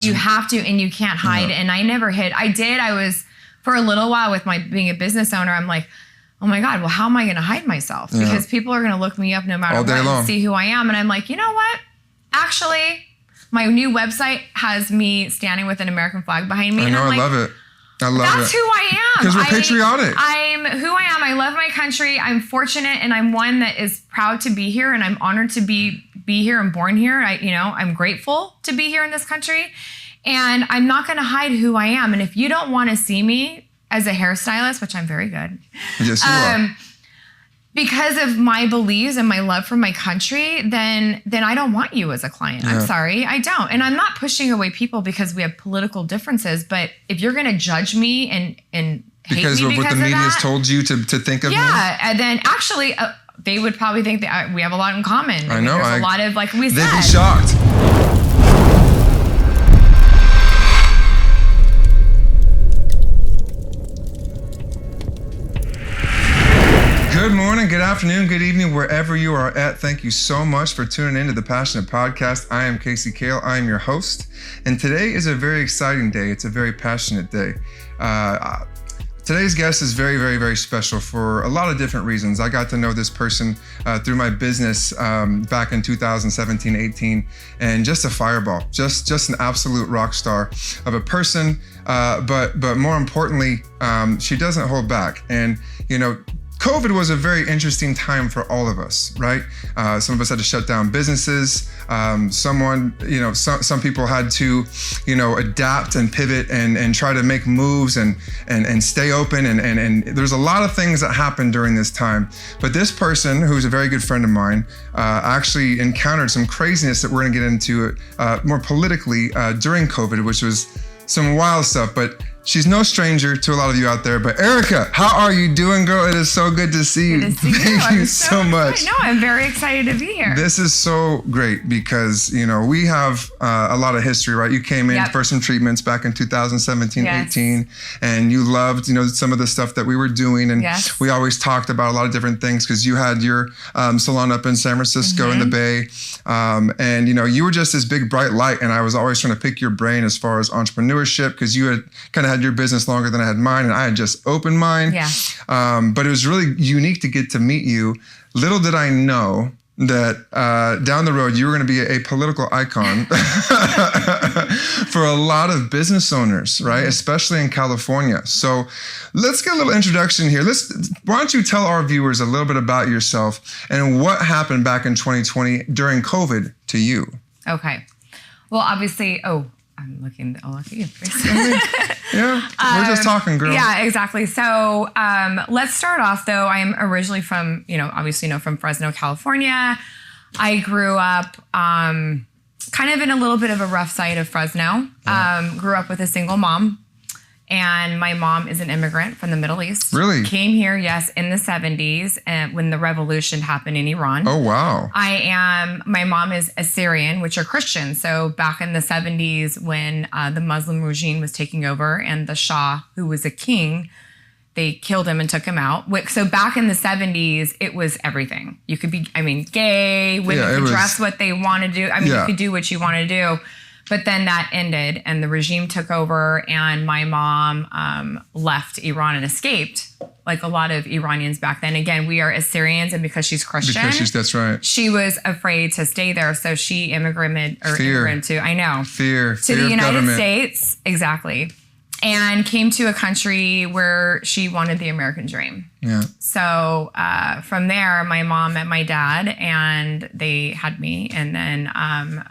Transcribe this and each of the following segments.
You have to, and you can't hide. And I never hid. I was, for a little while with my being a business owner, I'm like, oh my God, well, how am I going to hide myself? Because people are going to look me up no matter what and see who I am. And I'm like, you know what? Actually, my new website has me standing with an American flag behind me. I know, I love it. I love it. That's who I am. Because we're patriotic. I'm who I am. I love my country. I'm fortunate, and I'm one that is proud to be here, and I'm honored to be here and born here. I'm grateful to be here in this country, and I'm not going to hide who I am. And if you don't want to see me as a hairstylist, which I'm very good, yes, you are. Because of my beliefs and my love for my country, then I don't want you as a client. I'm sorry, I don't. And I'm not pushing away people because we have political differences. But if you're going to judge me and hate because me of what the media has told you to think of me? Yeah, and then actually they would probably think that we have a lot in common. I know. There's a lot of, like we said. They'd be shocked. Good morning, good afternoon, good evening, wherever you are at. Thank you so much for tuning in to the Passionate Podcast. I am Casey Kale. I am your host. And today is a very exciting day. It's a very passionate day. Today's guest is very, very, very special for a lot of different reasons. I got to know this person through my business back in 2017-18, and just a fireball, just an absolute rock star of a person. But more importantly, she doesn't hold back. And, COVID was a very interesting time for all of us, right? Some of us had to shut down businesses. Some people had to, adapt and pivot and try to make moves and stay open. And there's a lot of things that happened during this time. But this person, who's a very good friend of mine, actually encountered some craziness that we're gonna get into more politically during COVID, which was some wild stuff. But she's no stranger to a lot of you out there. But Erica, how are you doing, girl? It is so good to see you. Good to see you. Thank you so much. No, I'm very excited to be here. This is so great because, we have a lot of history, right? You came in for some treatments back in 2017-18, and you loved, some of the stuff that we were doing. And we always talked about a lot of different things because you had your salon up in San Francisco in the Bay. And, you were just this big bright light. And I was always trying to pick your brain as far as entrepreneurship because you had kind of had your business longer than I had mine, and I had just opened mine. But it was really unique to get to meet you. Little did I know that down the road you were going to be a political icon for a lot of business owners, right? Especially in California. So let's get a little introduction here. Why don't you tell our viewers a little bit about yourself and what happened back in 2020 during COVID to you? Okay. Well, obviously, I'm looking at you. Yeah, we're just talking, girl. Yeah, exactly. So let's start off, though. I'm originally from, from Fresno, California. I grew up kind of in a little bit of a rough side of Fresno. Grew up with a single mom. And my mom is an immigrant from the Middle East. Really? Came here, yes, in the 70s when the revolution happened in Iran. Oh, wow. My mom is Assyrian, which are Christians. So back in the 70s when the Muslim regime was taking over and the Shah, who was a king, they killed him and took him out. So back in the 70s, it was everything. You could be, gay, women could dress what they want to do. You could do what you want to do. But then that ended and the regime took over and my mom left Iran and escaped, like a lot of Iranians back then. Again, we are Assyrians, and because she's Christian, that's right. She was afraid to stay there, so she immigrated to the United States, exactly, and came to a country where she wanted the American dream. Yeah. So from there, my mom met my dad, and they had me. And then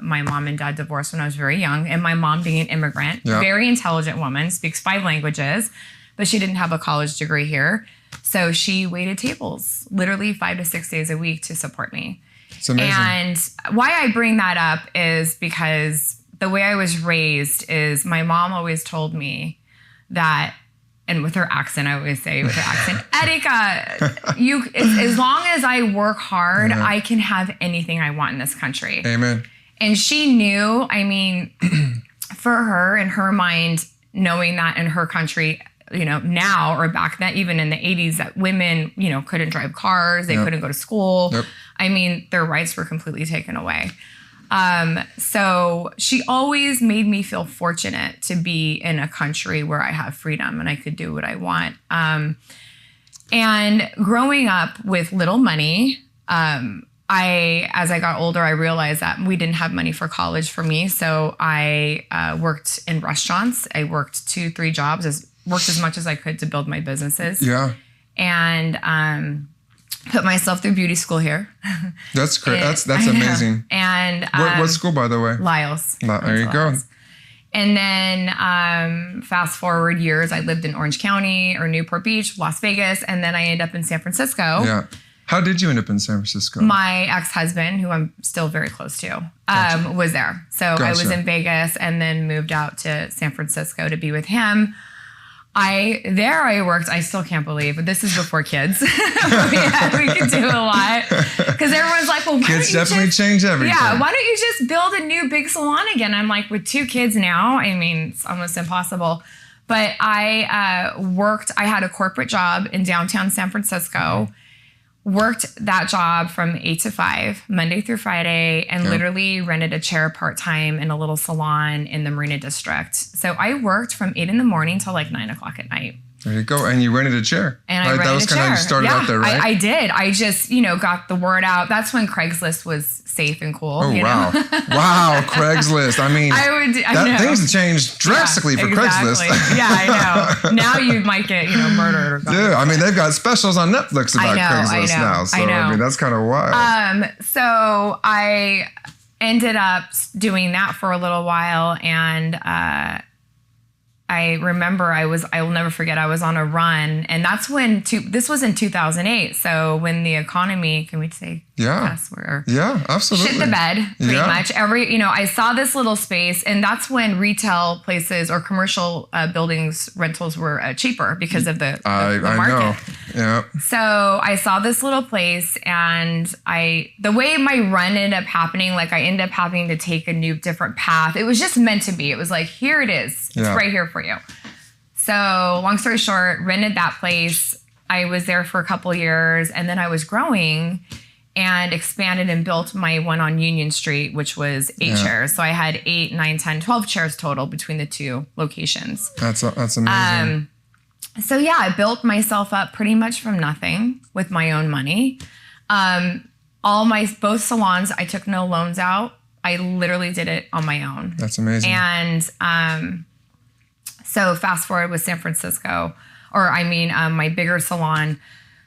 my mom and dad divorced when I was very young. And my mom, being an immigrant, very intelligent woman, speaks 5 languages, but she didn't have a college degree here. So she waited tables, literally 5 to 6 days a week to support me. It's amazing. And why I bring that up is because the way I was raised is my mom always told me that, and with her accent, I always say with her accent, Erika, as long as I work hard, I can have anything I want in this country. Amen. And she knew, for her, in her mind, knowing that in her country, now or back then, even in the 80s, that women, couldn't drive cars, they couldn't go to school. Their rights were completely taken away. So she always made me feel fortunate to be in a country where I have freedom and I could do what I want. And growing up with little money, as I got older, I realized that we didn't have money for college for me. So I worked in restaurants. I worked 2-3 jobs, worked as much as I could to build my businesses. Yeah. And put myself through beauty school here. That's great. That's amazing. And what school, by the way? Lyles. There you go. And then fast forward years, I lived in Orange County or Newport Beach, Las Vegas, and then I ended up in San Francisco. Yeah. How did you end up in San Francisco? My ex-husband, who I'm still very close to, was there. So I was in Vegas and then moved out to San Francisco to be with him. I worked, I still can't believe, but this is before kids. Yeah, we could do a lot. Because everyone's like, well, kids definitely change everything. Yeah, why don't you just build a new big salon again? I'm like, with 2 kids now, I mean, it's almost impossible. But I had a corporate job in downtown San Francisco, worked that job from 8 to 5, Monday through Friday, and literally rented a chair part-time in a little salon in the Marina District. So I worked from 8 in the morning till like 9 o'clock at night. There you go. And you rented a chair. And I rented a chair. That was kind of how you started out there, right? I did. I just, got the word out. That's when Craigslist was safe and cool. Oh, wow. Wow, Craigslist. I mean, things have changed drastically for Craigslist. Yeah, I know. Now you might get, murdered or something. Yeah, I mean, they've got specials on Netflix about Craigslist now. So, I mean, that's kind of wild. So I ended up doing that for a little while, and I remember I'll never forget, I was on a run, and that's when, this was in 2008. So when the economy, can we say? Yeah. Yeah, absolutely. Shit the bed, pretty much. I saw this little space, and that's when retail places or commercial buildings rentals were cheaper because of the market. I know. Yeah. So I saw this little place, and the way my run ended up happening, like I ended up having to take a different path. It was just meant to be. It was like, here it is. It's right here for you. So long story short, rented that place. I was there for a couple years, and then I was growing and expanded and built my one on Union Street, which was 8 chairs. So I had 8, 9, 10, 12 chairs total between the 2 locations. That's amazing. So yeah, I built myself up pretty much from nothing with my own money. Both salons, I took no loans out. I literally did it on my own. That's amazing. And so fast forward with San Francisco, my bigger salon.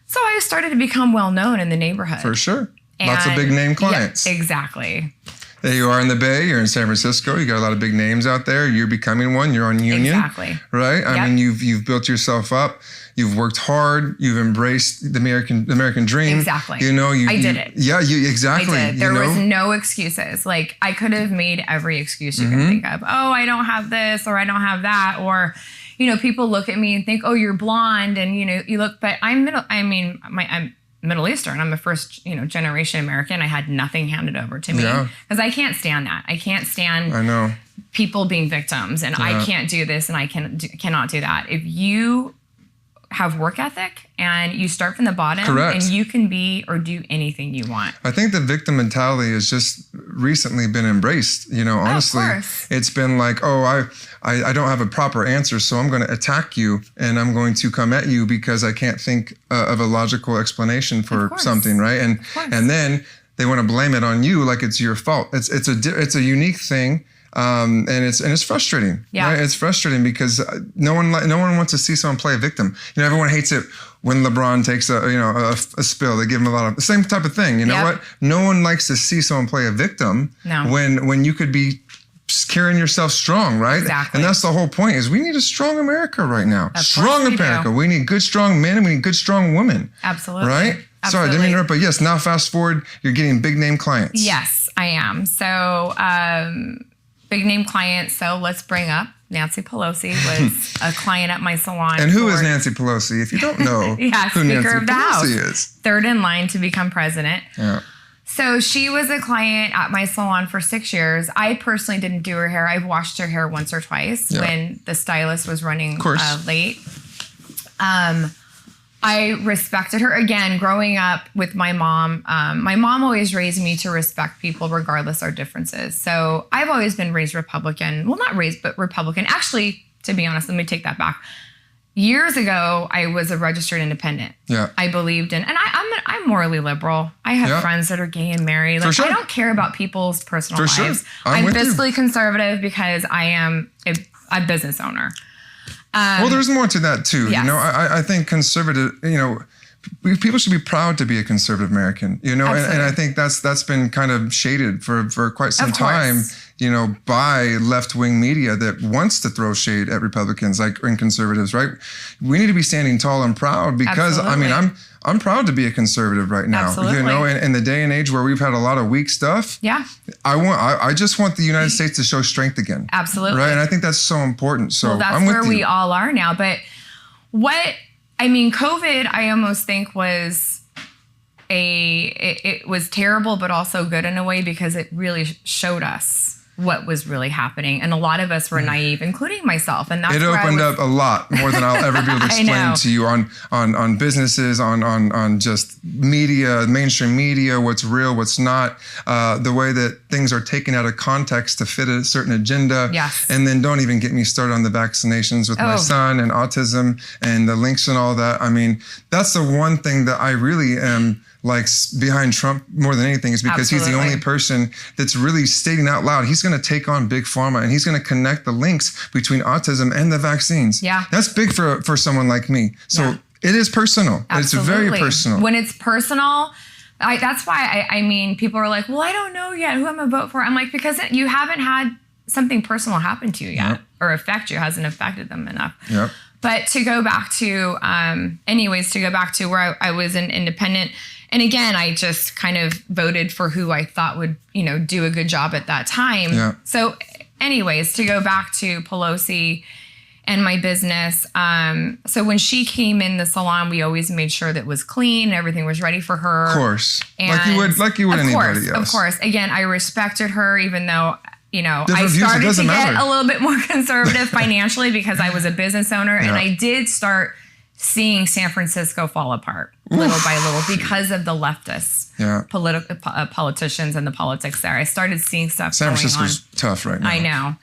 So I started to become well known in the neighborhood. For sure. Lots of big name clients. Yeah, exactly. There you are in the Bay, you're in San Francisco, you got a lot of big names out there, you're becoming one, you're on Union. Exactly. Right? I mean, you've built yourself up, you've worked hard, you've embraced the American dream. Exactly. I did it. Yeah, exactly. I did. There was no excuses. Like, I could have made every excuse you could think of. Oh, I don't have this, or I don't have that, or people look at me and think, oh, you're blonde, and you look, but I'm Middle Eastern. I'm a first, generation American. I had nothing handed over to me because I can't stand that. I can't stand people being victims, and I can't do this, and I cannot do that. If you have work ethic and you start from the bottom, and you can be or do anything you want. I think the victim mentality has just recently been embraced. Honestly, it's been like, oh, I don't have a proper answer, so I'm going to attack you, and I'm going to come at you because I can't think of a logical explanation for something, right? And then they want to blame it on you like it's your fault. It's a unique thing. And it's frustrating. Yeah, right? It's frustrating because no one wants to see someone play a victim. Everyone hates it when LeBron takes a spill. They give him a lot of the same type of thing. You know what? No one likes to see someone play a victim. No. When you could be carrying yourself strong, right? Exactly. And that's the whole point. Is we need a strong America right now. Strong America. We need good, strong men, and we need good, strong women. Absolutely. Right. Absolutely. Sorry, I didn't mean to interrupt, but yes. Now fast forward, you're getting big name clients. Yes, I am. So. Big name client, so let's bring up Nancy Pelosi was a client at my salon. And who is Nancy Pelosi? If you don't know who Speaker of the House is. Third in line to become president. Yeah. So she was a client at my salon for 6 years. I personally didn't do her hair. I've washed her hair once or twice when the stylist was running late. I respected her. Again, growing up with my mom always raised me to respect people regardless of our differences. So I've always been raised Republican. Well, not raised, but Republican. Actually, to be honest, let me take that back. Years ago, I was a registered independent. Yeah. I believed in, and I'm morally liberal. I have friends that are gay and married. Like, sure. I don't care about people's personal For sure. lives. I'm with fiscally you. conservative because I am a business owner. Well, there's more to that too. Yes. You know, I think conservative, you know, people should be proud to be a conservative American, you know, and I think that's been kind of shaded for quite some time, you know, by left-wing media that wants to throw shade at Republicans and conservatives, right? We need to be standing tall and proud because, Absolutely. I mean, I'm proud to be a conservative right now. Absolutely. You know, in the day and age where we've had a lot of weak stuff. Yeah. I just want the United States to show strength again. Absolutely. Right. And I think that's so important. So that's I'm with where you. we all are now. But COVID, I almost think was it was terrible, but also good in a way because it really showed us what was really happening. And a lot of us were naive, including myself. And that's it opened up a lot more than I'll ever be able to explain to you on businesses, on just media, mainstream media, what's real, what's not, the way that things are taken out of context to fit a certain agenda. Yes. And then don't even get me started on the vaccinations with my son and autism and the links and all that. I mean, that's the one thing that I really am like behind Trump more than anything is because he's the only person that's really stating out loud he's going to take on big pharma and he's going to connect the links between autism and the vaccines. Yeah. That's big for someone like me. So it is personal. Absolutely. It's very personal. When it's personal, that's why I mean, people are like, well, I don't know yet who I'm going to vote for. I'm like, because you haven't had something personal happen to you yet or affect you, hasn't affected them enough. Yep. But to go back to, where I was an independent. And again, I just kind of voted for who I thought would, you know, do a good job at that time. Yeah. So anyways, to go back to Pelosi and my business. So when she came in the salon, we always made sure that it was clean. Everything was ready for her. Of course. And like you would anybody else. Of course. Again, I respected her, even though, you know, Different I views, started to matter. get a little bit more conservative financially because I was a business owner and I did start seeing San Francisco fall apart little by little because of the leftists, politicians and the politics there. I started seeing stuff San going Francisco's on. tough right now. I know.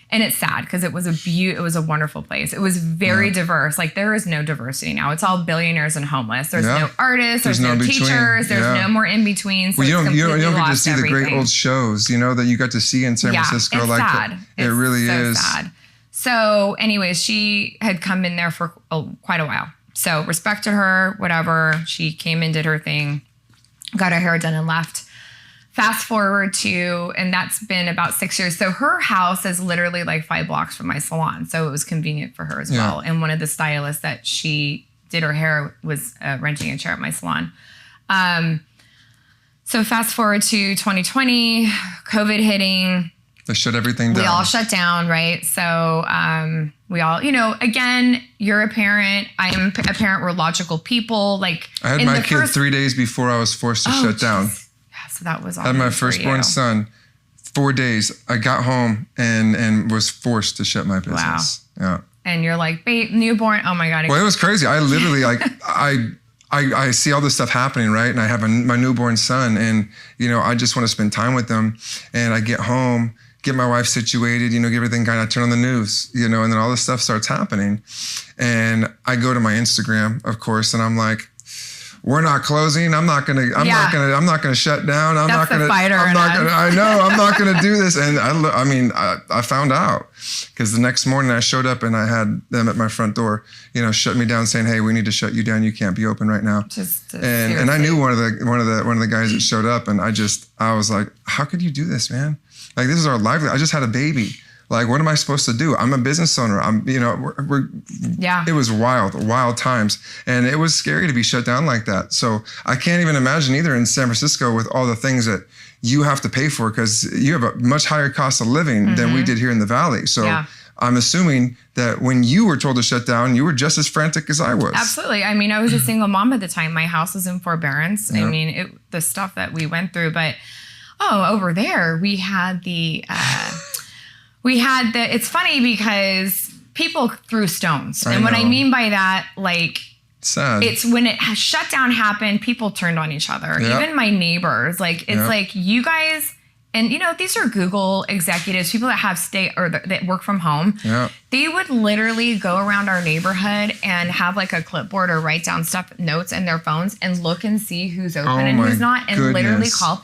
And it's sad because it was a wonderful place. It was very diverse. Like there is no diversity now. It's all billionaires and homeless. There's no artists. There's no teachers. There's no more in between. So well, you don't get to see everything. the great old shows, you know, that you got to see in San Francisco. It's like sad. It really is sad. So anyways, she had come in there for quite a while. So respected her, whatever. She came in, did her thing, got her hair done and left. Fast forward to, and that's been about 6 years. So her house is literally like 5 blocks from my salon. So it was convenient for her as well. And one of the stylists that she did her hair was renting a chair at my salon. So fast forward to 2020, COVID hitting. They shut everything down. We all shut down, right? So we all, you know, again, you're a parent. I am a parent. We're logical people. Like I had my kid 3 days before I was forced to shut down. Yeah, so that was all. I had my firstborn son. 4 days. I got home and was forced to shut my business. Wow. Yeah. And you're like, babe, newborn. Oh my God. Well, it was crazy. I literally like I see all this stuff happening, right? And I have my newborn son, and you know, I just want to spend time with them. And I get home, get my wife situated, you know, get everything kind of turn on the news, you know, and then all this stuff starts happening. And I go to my Instagram, of course, and I'm like, we're not closing. I'm not gonna shut down. I'm not gonna do this. And I found out because the next morning I showed up and I had them at my front door, you know, shut me down saying, hey, we need to shut you down. You can't be open right now. And I knew one of the guys that showed up, and I was like, how could you do this, man? Like, this is our livelihood. I just had a baby. Like, what am I supposed to do? I'm a business owner. It was wild times. And it was scary to be shut down like that. So I can't even imagine either in San Francisco with all the things that you have to pay for because you have a much higher cost of living than we did here in the Valley. So I'm assuming that when you were told to shut down, you were just as frantic as I was. Absolutely. I mean, I was a single mom at the time. My house was in forbearance. Yeah. I mean, the stuff that we went through, but over there we had it's funny because people threw stones. And what I mean by that, like, Sad. It's when it has shut down happened, people turned on each other. Yep. Even my neighbors, like, it's Yep. like you guys, and you know, these are Google executives, people that have that work from home. Yeah. They would literally go around our neighborhood and have like a clipboard or write down notes in their phones and look and see who's open and who's not, and literally call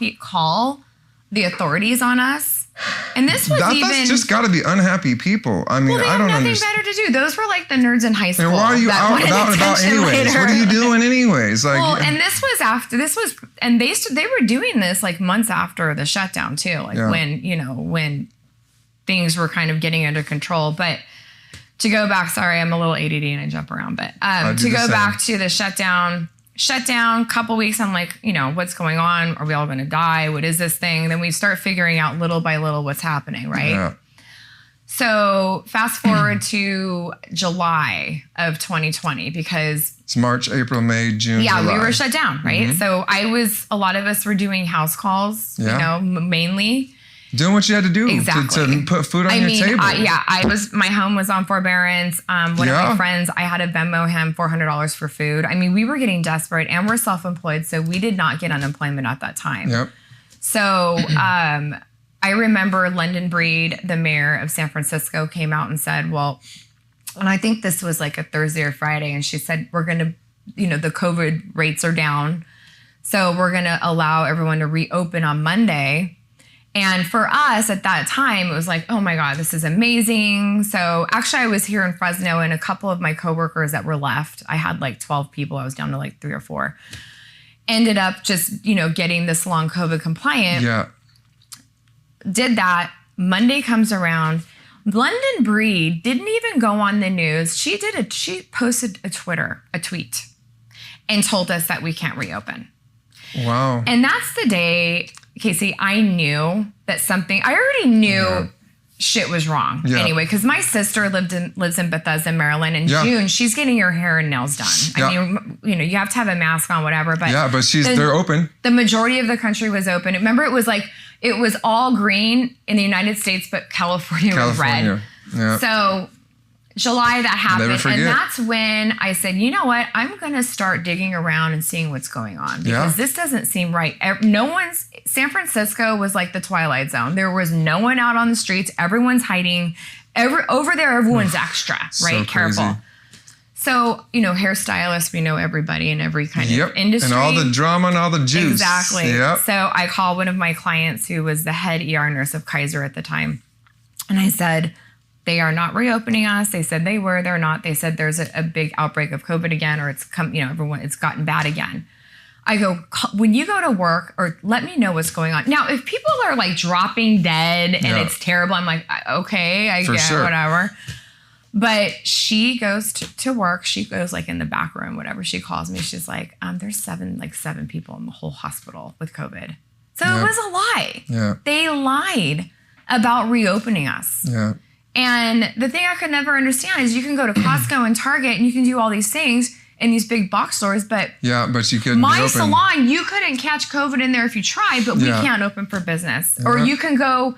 the authorities on us. And this was that's just got to be unhappy people. I mean, well, they I have don't nothing understand. better to do. Those were like the nerds in high school. And why are you out and about anyways? Later. What are you doing anyways? Like, well, and they were doing this like months after the shutdown too, like when things were kind of getting under control. But to go back, sorry, I'm a little ADD and I jump around, but to go back to the shutdown, couple weeks, I'm like, what's going on? Are we all going to die? What is this thing? Then we start figuring out little by little what's happening, right? Yeah. So fast forward to July of 2020, because it's March, April, May, June, yeah, July. We were shut down, right? Mm-hmm. So a lot of us were doing house calls, mainly. Doing what you had to do exactly. to put food on your table. My home was on forbearance. One of my friends, I had to Venmo him $400 for food. I mean, we were getting desperate, and we're self-employed, so we did not get unemployment at that time. Yep. So I remember London Breed, the mayor of San Francisco, came out and said, and I think this was like a Thursday or Friday, and she said, we're going to, the COVID rates are down, so we're going to allow everyone to reopen on Monday. And for us at that time, it was like, oh my God, this is amazing. So actually I was here in Fresno, and a couple of my coworkers that were left, I had like 12 people, I was down to like 3 or 4, ended up just, getting this long COVID compliant. Yeah. Did that. Monday comes around. London Breed didn't even go on the news. She posted a tweet and told us that we can't reopen. Wow. And that's the day, Casey, I knew that I already knew shit was wrong anyway, because my sister lives in Bethesda, Maryland. In June, she's getting her hair and nails done. I mean, you have to have a mask on, whatever. But but they're open. The majority of the country was open. Remember, it was all green in the United States, but California was red. Yeah. So July that happened, and that's when I said, you know what, I'm going to start digging around and seeing what's going on, because this doesn't seem right. San Francisco was like the Twilight Zone. There was no one out on the streets. Everyone's hiding. Over there, everyone's extra, right? Careful. So, hairstylists, we know everybody in every kind of industry. And all the drama and all the juice. Exactly. Yep. So I called one of my clients who was the head ER nurse of Kaiser at the time. And I said, they are not reopening us. They said they were, they're not. They said there's a big outbreak of COVID again, or it's it's gotten bad again. I go, when you go to work, or let me know what's going on. Now, if people are like dropping dead and it's terrible, I'm like, okay, I get it, whatever. But she goes to work. She goes like in the back room, whatever. She calls me. She's like, there's seven people in the whole hospital with COVID. So it was a lie. Yeah. They lied about reopening us. Yeah. And the thing I could never understand is you can go to Costco and Target and you can do all these things in these big box stores, but you couldn't. My salon, you couldn't catch COVID in there if you tried, but we can't open for business. Or you can't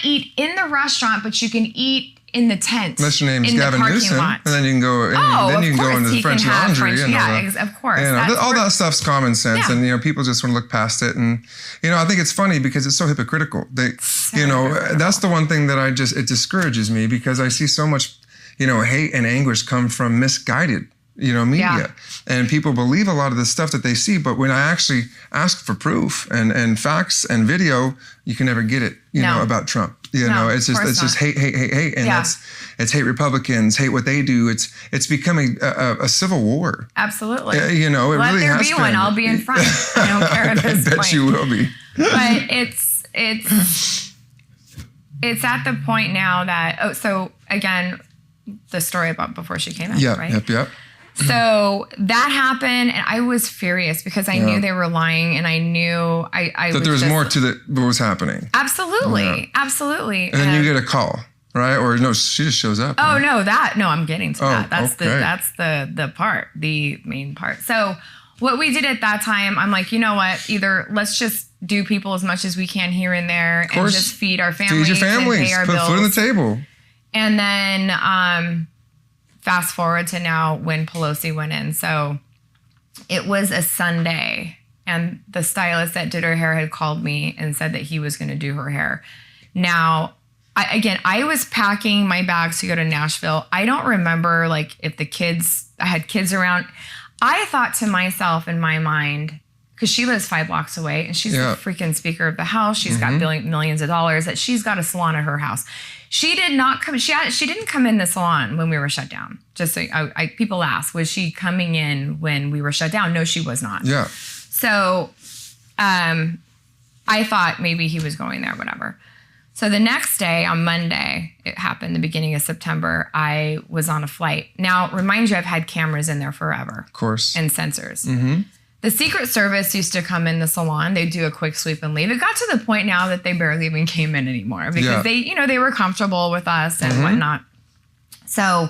eat in the restaurant, but you can eat in the tent. Unless your name is Gavin Newsom, and then you can go. Then you can go into the French Laundry. Of course. All that stuff's common sense, and people just want to look past it. And I think it's funny because it's so hypocritical. That's the one thing that it discourages me, because I see so much, hate and anguish come from misguided, media, and people believe a lot of the stuff that they see. But when I actually ask for proof and facts and video, you can never get it, about Trump. It's just hate, and it's hate Republicans, hate what they do. It's becoming a civil war. Absolutely. It really has there be one. I'll be in front. I don't care at this point. I bet you will be. But it's at the point now that so again, the story about before she came out, right? Yep. So that happened, and I was furious because I knew they were lying, and I knew that there was more to what was happening. Absolutely, absolutely. And then you get a call, right? Or no, she just shows up. Oh, right? No, I'm getting to that. That's the part, the main part. So what we did at that time, I'm like, you know what? Either let's just do people as much as we can here and there, and just feed our families, feed your families, and pay our put bills. Food on the table, and then fast forward to now when Pelosi went in. So it was a Sunday, and the stylist that did her hair had called me and said that he was going to do her hair. Now, I was packing my bags to go to Nashville. I don't remember like if I had kids around. I thought to myself in my mind, because she lives 5 blocks away and she's the freaking Speaker of the House. She's got millions of dollars, that she's got a salon at her house. She did not come. She didn't come in the salon when we were shut down. Just so people ask, was she coming in when we were shut down? No, she was not. Yeah. So, I thought maybe he was going there, whatever. So the next day, on Monday, it happened, the beginning of September, I was on a flight. Now, remind you, I've had cameras in there forever. Of course. And sensors. The Secret Service used to come in the salon. They'd do a quick sweep and leave. It got to the point now that they barely even came in anymore because they were comfortable with us and whatnot. So,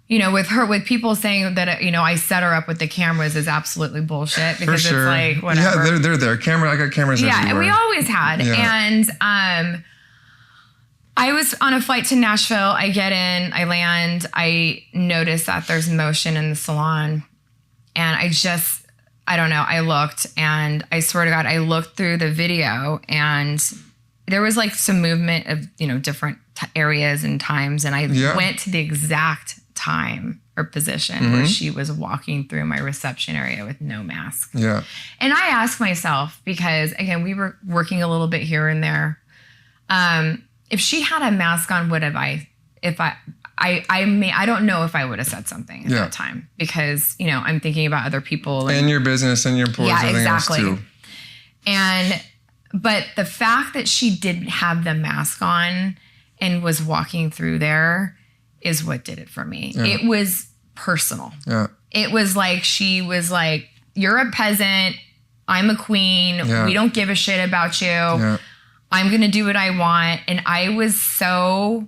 with people saying that, I set her up with the cameras is absolutely bullshit because it's like, whatever. Yeah, they're there. I got cameras everywhere. Yeah, we always had. Yeah. And I was on a flight to Nashville. I get in, I land. I notice that there's motion in the salon. And I don't know. I looked, and I swear to God, I looked through the video, and there was like some movement of, different areas and times. And I went to the exact time or position where she was walking through my reception area with no mask. Yeah. And I asked myself, because again, we were working a little bit here and there. If she had a mask on, I don't know if I would have said something at that time, because, I'm thinking about other people. And your business and your employees and everything else too. But the fact that she didn't have the mask on and was walking through there is what did it for me. Yeah. It was personal. Yeah. It was like, she was like, you're a peasant. I'm a queen. Yeah. We don't give a shit about you. Yeah. I'm going to do what I want. And I was so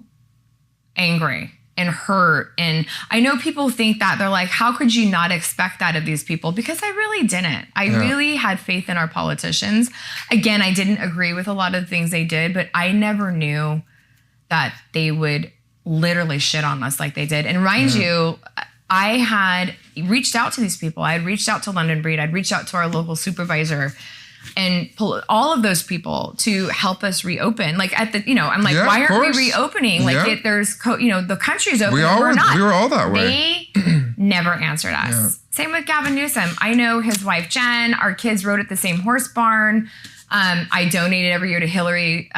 angry and hurt. And I know people think that, they're like, how could you not expect that of these people? Because I really didn't. I really had faith in our politicians. Again, I didn't agree with a lot of the things they did, but I never knew that they would literally shit on us like they did. And mind you, I had reached out to these people. I had reached out to London Breed. I'd reached out to our local supervisor and all of those people to help us reopen. Like I'm like, why aren't we reopening? Like the country's open. We're not. We were all that way. They never answered us. Yeah. Same with Gavin Newsom. I know his wife, Jen, our kids rode at the same horse barn. I donated every year to Hillary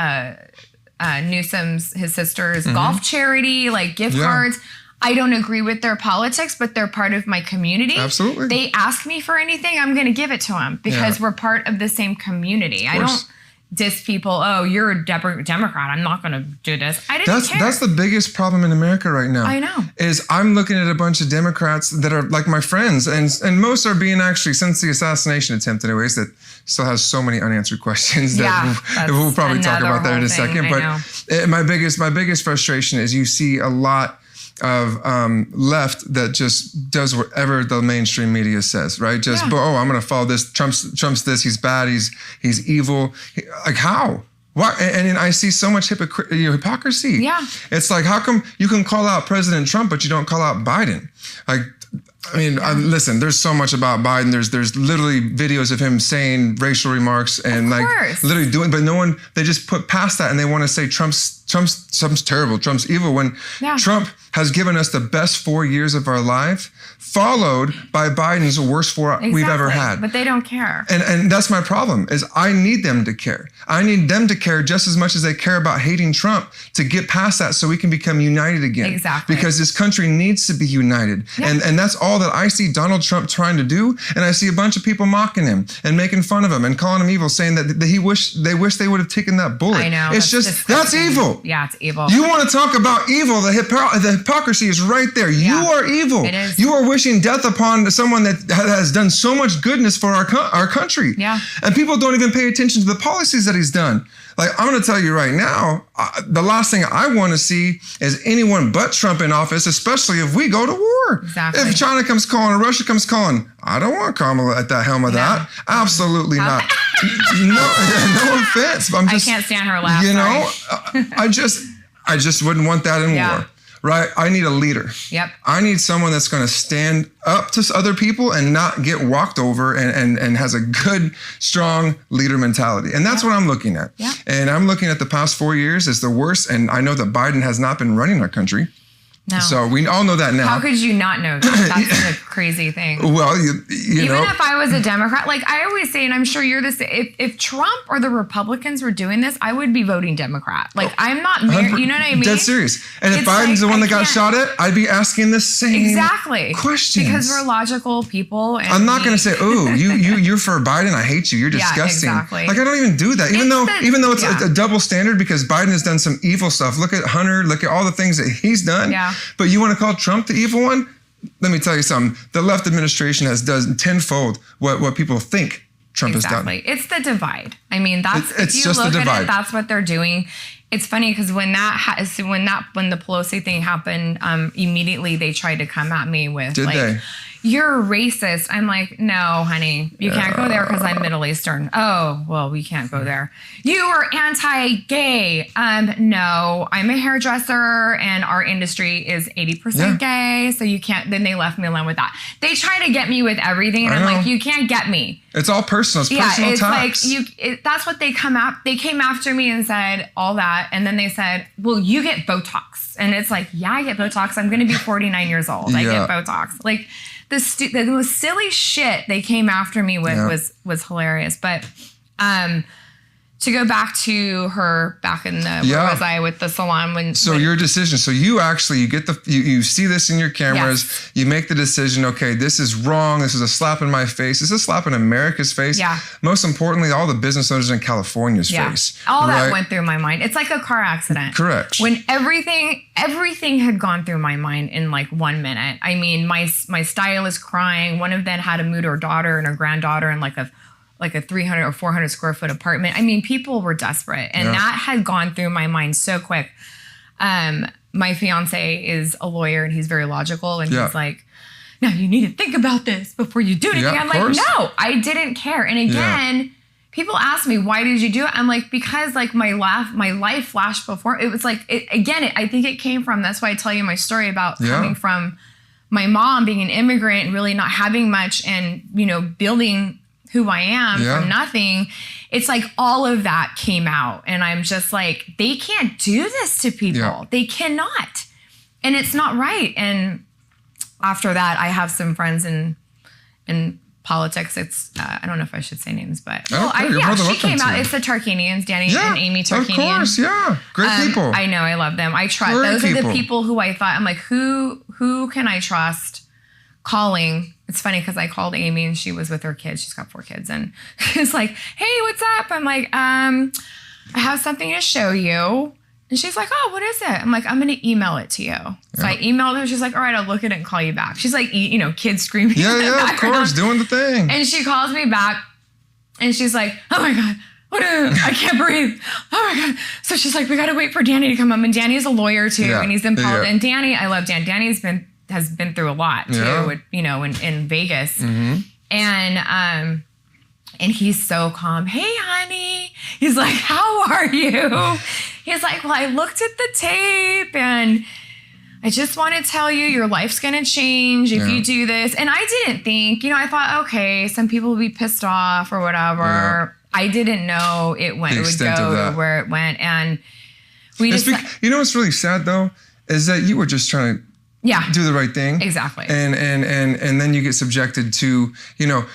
Newsom's, his sister's golf charity, like gift cards. I don't agree with their politics, but they're part of my community. Absolutely. They ask me for anything, I'm going to give it to them because we're part of the same community. I don't diss people. Oh, you're a Democrat. I'm not going to do this. I didn't care. That's the biggest problem in America right now. I know. Is I'm looking at a bunch of Democrats that are like my friends, and most are being actually, since the assassination attempt anyways, that still has so many unanswered questions that we'll probably talk about that in a second. But my biggest frustration is you see a lot of left that just does whatever the mainstream media says, right? I'm going to follow this. Trump's this. He's bad. He's evil. Like how? Why? And I see so much hypocrisy. Yeah. It's like, how come you can call out President Trump, but you don't call out Biden? Like, I mean, listen, there's so much about Biden. There's literally videos of him saying racial remarks and literally doing, but no one, they just put past that and they want to say Trump's terrible, Trump's evil, when Trump has given us the best 4 years of our life, followed by Biden's worst 4 we've ever had. But they don't care. And that's my problem, is I need them to care. I need them to care just as much as they care about hating Trump, to get past that so we can become united again. Exactly. Because this country needs to be united. Yeah. And that's all that I see Donald Trump trying to do. And I see a bunch of people mocking him and making fun of him and calling him evil, saying that they wish they would have taken that bullet. I know. It's just, that's evil. Yeah, it's evil. You want to talk about evil, the hypocrisy is right there. Yeah, you are evil. It is. You are wishing death upon someone that has done so much goodness for our country. Yeah. And people don't even pay attention to the policies that he's done. Like, I'm going to tell you right now, the last thing I want to see is anyone but Trump in office, especially if we go to war. Exactly. If China comes calling or Russia comes calling, I don't want Kamala at the helm of that. Absolutely not. No offense. But I can't stand her laugh. I just wouldn't want that in war. right? I need a leader. Yep. I need someone that's going to stand up to other people and not get walked over and has a good, strong leader mentality. And that's what I'm looking at. Yeah. And I'm looking at the past 4 years as the worst. And I know that Biden has not been running our country. No. So we all know that now. How could you not know that? That's a crazy thing. Well, you Even know. if I was a Democrat, like I always say, and I'm sure you're the same, if Trump or the Republicans were doing this, I would be voting Democrat. Like I'm not married, you know what I mean? Dead serious. And if It's Biden's like, the one I that got can't- shot at, I'd be asking the same questions. Because we're logical people. And I'm not going to say, "Oh, you're for Biden. I hate you. You're disgusting." Yeah, exactly. Like I don't even do that. Even though it's a double standard because Biden has done some evil stuff. Look at Hunter. Look at all the things that he's done. Yeah. But you want to call Trump the evil one? Let me tell you something. The left administration has done tenfold what people think Trump has done. Exactly. It's the divide. I mean, that's It's if you just look the at divide. it, that's what they're doing. It's funny because when the Pelosi thing happened, immediately they tried to come at me with Did they? You're racist. I'm like, no, honey, you can't go there because I'm Middle Eastern. Oh, well, we can't go there. You are anti-gay. No, I'm a hairdresser and our industry is 80% gay. So you can't, then they left me alone with that. They try to get me with everything. And I'm like, you can't get me. It's all personal. It's personal it's attacks. like that's what they they came after me and said all that. And then they said, well, you get Botox. And it's like, yeah, I get Botox. I'm going to be 49 years old. I get Botox. Like the most silly shit they came after me with was hilarious. But to go back to her back in the where was I with the salon when your decision. So you actually you see this in your cameras, Yes. you make the decision, okay, this is wrong, this is a slap in my face, this is a slap in America's face. Yeah. Most importantly, all the business owners in California's face. All that went through my mind. It's like a car accident. Correct. When everything had gone through my mind in like 1 minute. I mean, my stylist crying. One of them had to move her daughter and her granddaughter in like a 300 or 400 square foot apartment. I mean, people were desperate. And that had gone through my mind so quick. My fiance is a lawyer and he's very logical. And he's like, no, you need to think about this before you do anything. I'm like, no, I didn't care. And again, people ask me, why did you do it? I'm like, because like my life flashed before. It was like, I think it came from, that's why I tell you my story about coming from my mom being an immigrant and really not having much and, building who I am from nothing. It's like all of that came out and I'm just like, they can't do this to people. Yeah. They cannot. And it's not right. And after that, I have some friends in politics. It's, I don't know if I should say names, but she came out. It's the Tarkanians, Danny and Amy Tarkanian. Of course, yeah. Great people. I know, I love them. I trust. Those are the people who I thought, I'm like, who can I trust calling? It's funny because I called Amy and she was with her kids. She's got 4 kids. And it's like, hey, what's up? I'm like, I have something to show you. And she's like, oh, what is it? I'm like, I'm going to email it to you. So I emailed her. She's like, all right, I'll look at it and call you back. She's like, kids screaming. Yeah, of course, doing the thing. And she calls me back and she's like, oh my God, I can't breathe. Oh my God. So she's like, we got to wait for Danny to come home. And Danny's a lawyer too. And he's in politics. And Danny, I love Dan. Danny's has been through a lot too, with, in Vegas. Mm-hmm. And he's so calm. Hey, honey. He's like, how are you? He's like, well, I looked at the tape and I just want to tell you your life's going to change if you do this. And I didn't think, I thought, okay, some people will be pissed off or whatever. Yeah. I didn't know it would go to where it went. And we just... what's really sad though, is that you were just trying to do the right thing. Exactly. And then you get subjected to,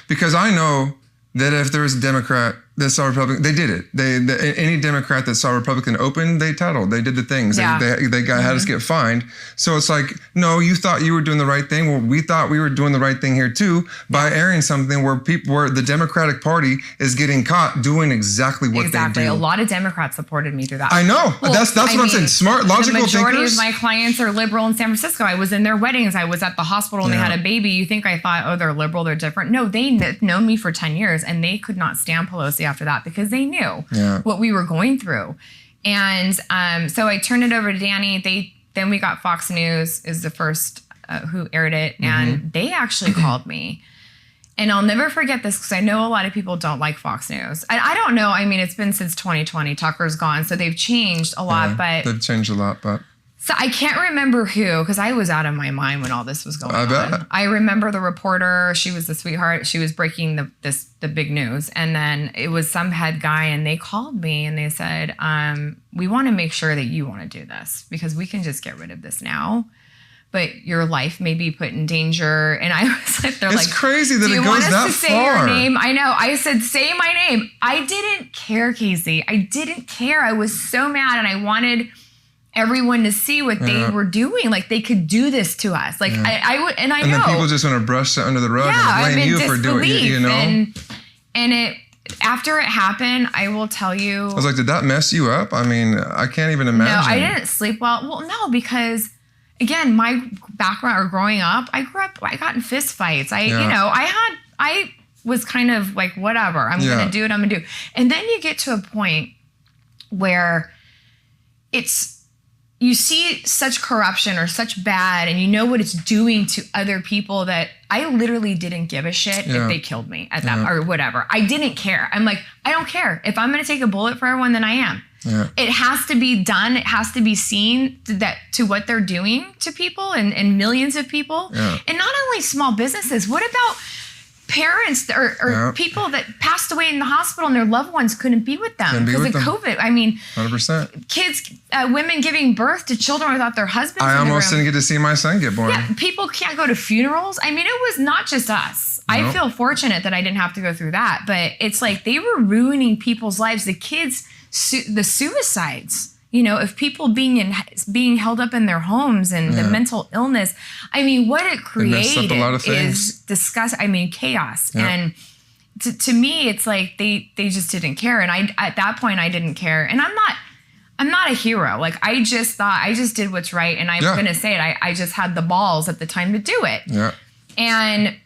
because I know that if there was a Democrat that saw Republican, they did it. Any Democrat that saw Republican open, they tattled. They did the things. Yeah. They had us get fined. So it's like, no, you thought you were doing the right thing. Well, we thought we were doing the right thing here too by airing something where the Democratic Party is getting caught doing exactly what they do. A lot of Democrats supported me through that. I know. Well, that's what I'm saying. Smart, logical thinkers. The majority of my clients are liberal in San Francisco. I was in their weddings. I was at the hospital and they had a baby. You think I thought, oh, they're liberal, they're different. No, they've known me for 10 years and they could not stand Pelosi after that because they knew what we were going through. And so I turned it over to Danny. Then we got Fox News is the first who aired it. And they actually called me. And I'll never forget this because I know a lot of people don't like Fox News. I don't know. I mean, it's been since 2020. Tucker's gone. So they've changed a lot. But they've changed a lot. But So I can't remember who, because I was out of my mind when all this was going on. I bet. I remember the reporter. She was the sweetheart. She was breaking the big news. And then it was some head guy, and they called me and they said, we want to make sure that you want to do this because we can just get rid of this now. But your life may be put in danger. And I was like, It's crazy that it goes that far. Do you want us to say your name? I know. I said, say my name. I didn't care, Casey. I didn't care. I was so mad, and I wanted everyone to see what they were doing. Like, they could do this to us. Like, I would, and I know. And then people just want to brush it under the rug and blame you for doing it, you know? And it, after it happened, I will tell you. I was like, did that mess you up? I mean, I can't even imagine. No, I didn't sleep well. Well, no, because again, my background or growing up, I got in fist fights. I was kind of like, whatever, I'm going to do it. I'm going to do it. And then you get to a point where you see such corruption or such bad, and you know what it's doing to other people, that I literally didn't give a shit if they killed me at that or whatever. I didn't care. I'm like, I don't care. If I'm going to take a bullet for everyone, then I am. Yeah. It has to be done. It has to be seen to what they're doing to people and millions of people. Yeah. And not only small businesses. What about parents or people that passed away in the hospital and their loved ones couldn't be with them because of COVID? I mean, 100%. Kids, women giving birth to children without their husbands. I almost didn't get to see my son get born. Yeah, people can't go to funerals. I mean, it was not just us. Nope. I feel fortunate that I didn't have to go through that, but it's like they were ruining people's lives. The kids, the suicides, of people being held up in their homes and the mental illness. I mean, what it created is disgusting. I mean, chaos. Yeah. And to me, it's like they just didn't care. And at that point, I didn't care. And I'm not a hero. Like, I just thought I just did what's right. And I'm going to say it. I just had the balls at the time to do it. Yeah. And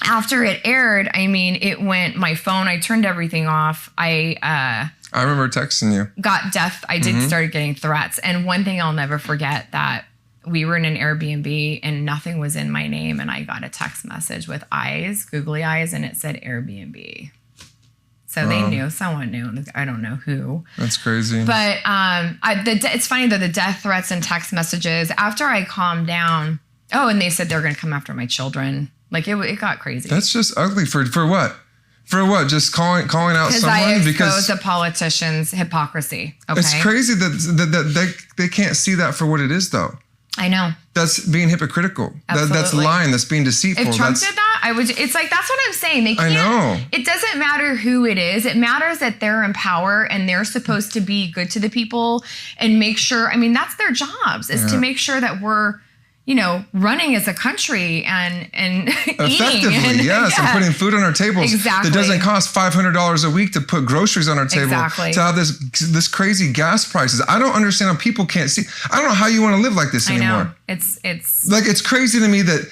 after it aired, I mean, it went, my phone, I turned everything off. I remember texting you. Got death. I did start getting threats. And one thing I'll never forget, that we were in an Airbnb and nothing was in my name. And I got a text message with eyes, googly eyes, and it said Airbnb. So they knew, someone knew. I don't know who. That's crazy. But it's funny though, the death threats and text messages, after I calmed down, and they said they were going to come after my children. Like, it got crazy. That's just ugly. For what? For what? Just calling out someone because the politicians' hypocrisy. Okay. It's crazy that they can't see that for what it is, though. I know. That's being hypocritical. That's lying. That's being deceitful. If Trump did that, I would. It's like, that's what I'm saying. They can't. I know. It doesn't matter who it is. It matters that they're in power and they're supposed to be good to the people and make sure. I mean, that's their jobs, is to make sure that we're, running as a country and effectively, eating. And putting food on our tables. Exactly. That doesn't cost $500 a week to put groceries on our table. Exactly. To have this crazy gas prices. I don't understand how people can't see. I don't know how you want to live like this anymore. I know. It's like, it's crazy to me that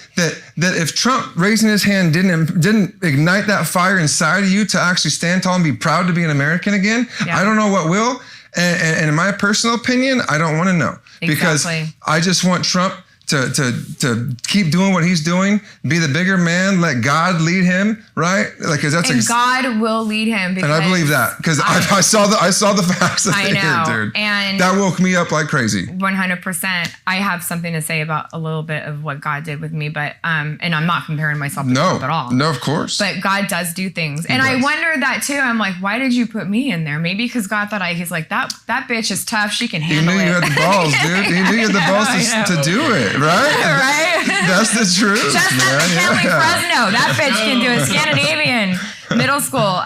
if Trump raising his hand didn't ignite that fire inside of you to actually stand tall and be proud to be an American again, I don't know what will. And in my personal opinion, I don't want to know. Because I just want Trump to keep doing what he's doing, be the bigger man, let God lead him, right? Like, cause God will lead him. And I believe that because I saw the facts. I know, dude. And that woke me up like crazy. 100%. I have something to say about a little bit of what God did with me, but and I'm not comparing myself to Trump at all. No, of course. But God does do things, and I wonder that too. I'm like, why did you put me in there? Maybe because God thought he's like, that bitch is tough. She can handle it. He knew you had the balls, dude. He knew you had the balls to do it. Right? Right? That's the truth. Just like Fresno. That bitch can do a Scandinavian middle school.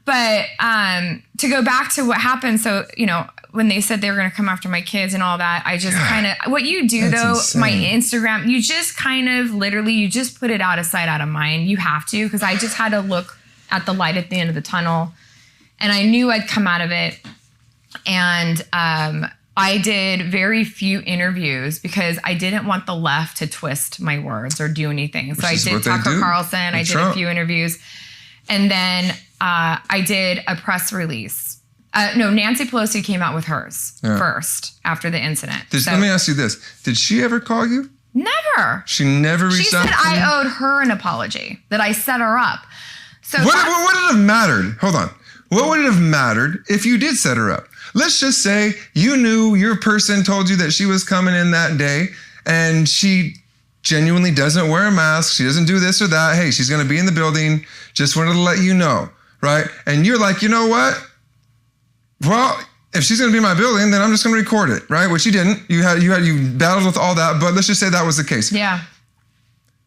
But to go back to what happened, so, when they said they were going to come after my kids and all that, I just kind of, what you do though, insane. My Instagram, you just kind of literally, you just put it out of sight, out of mind. You have to, because I just had to look at the light at the end of the tunnel, and I knew I'd come out of it. And I did very few interviews because I didn't want the left to twist my words or do anything. So I did Tucker Carlson. I did a few interviews. And then I did a press release. Nancy Pelosi came out with hers first after the incident. Let me ask you this. Did she ever call you? Never. She never reached out to you? She said I owed her an apology, that I set her up. So what would it have mattered? Hold on. What would it have mattered if you did set her up? Let's just say you knew your person told you that she was coming in that day and she genuinely doesn't wear a mask. She doesn't do this or that. Hey, she's going to be in the building. Just wanted to let you know, right? And you're like, you know what? Well, if she's going to be in my building, then I'm just going to record it, right? Which you didn't. You battled with all that, but let's just say that was the case. Yeah.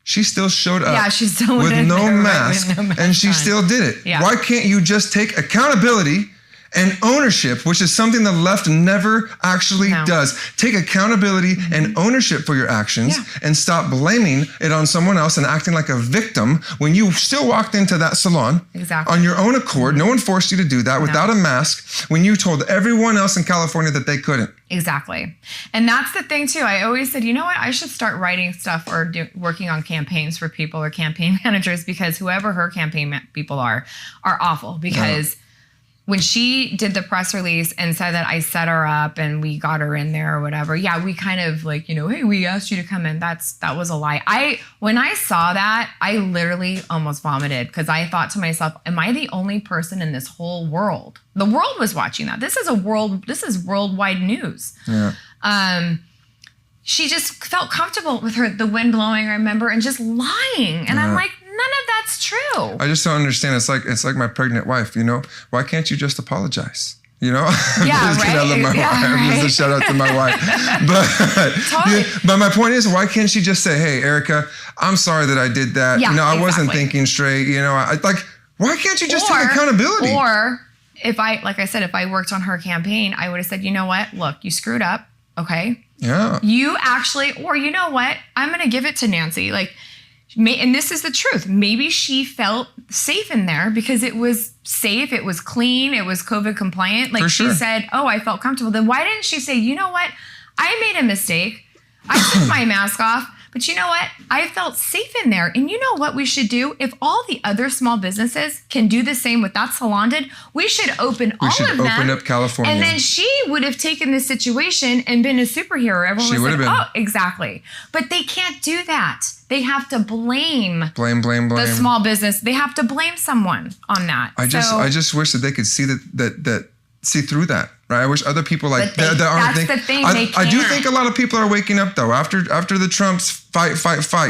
She still showed up she still with went no in there, mask, right, with no mask and she on. still did it. Yeah. Why can't you just take accountability and ownership, which is something the left never actually does? Take accountability and ownership for your actions and stop blaming it on someone else and acting like a victim when you still walked into that salon on your own accord. No one forced you to do that without a mask when you told everyone else in California that they couldn't. Exactly. And that's the thing too. I always said, you know what? I should start writing stuff or working on campaigns for people or campaign managers, because whoever her campaign people are awful. Because when she did the press release and said that I set her up and we got her in there or whatever, we kind of like, hey, we asked you to come in. That was a lie. When I saw that, I literally almost vomited, because I thought to myself, am I the only person in this whole world? The world was watching that. This is worldwide news. Yeah. She just felt comfortable with the wind blowing, I remember, and just lying. And I'm like, none of that's true. I just don't understand. It's like my pregnant wife, Why can't you just apologize? Yeah, right? I love my wife. Right? Just a shout out to my wife. But my point is, why can't she just say, hey, Erica, I'm sorry that I did that. I wasn't thinking straight. Why can't you just take accountability? Or if I worked on her campaign, I would have said, you know what? Look, you screwed up. Okay. Yeah. You actually, or you know what? I'm going to give it to Nancy. And this is the truth. Maybe she felt safe in there because it was safe. It was clean. It was COVID compliant. She said, oh, I felt comfortable. Then why didn't she say, you know what? I made a mistake. I took my mask off. But you know what? I felt safe in there. And you know what we should do? If all the other small businesses can do the same with that salon did, we should open all of them. We should open up California. And then she would have taken this situation and been a superhero. Everyone was like, oh, exactly. But they can't do that. They have to blame the small business. They have to blame someone on that. I just wish that they could see see through that. Right? I wish other people that aren't. That's the thing. I do think a lot of people are waking up though. After the Trumps fight.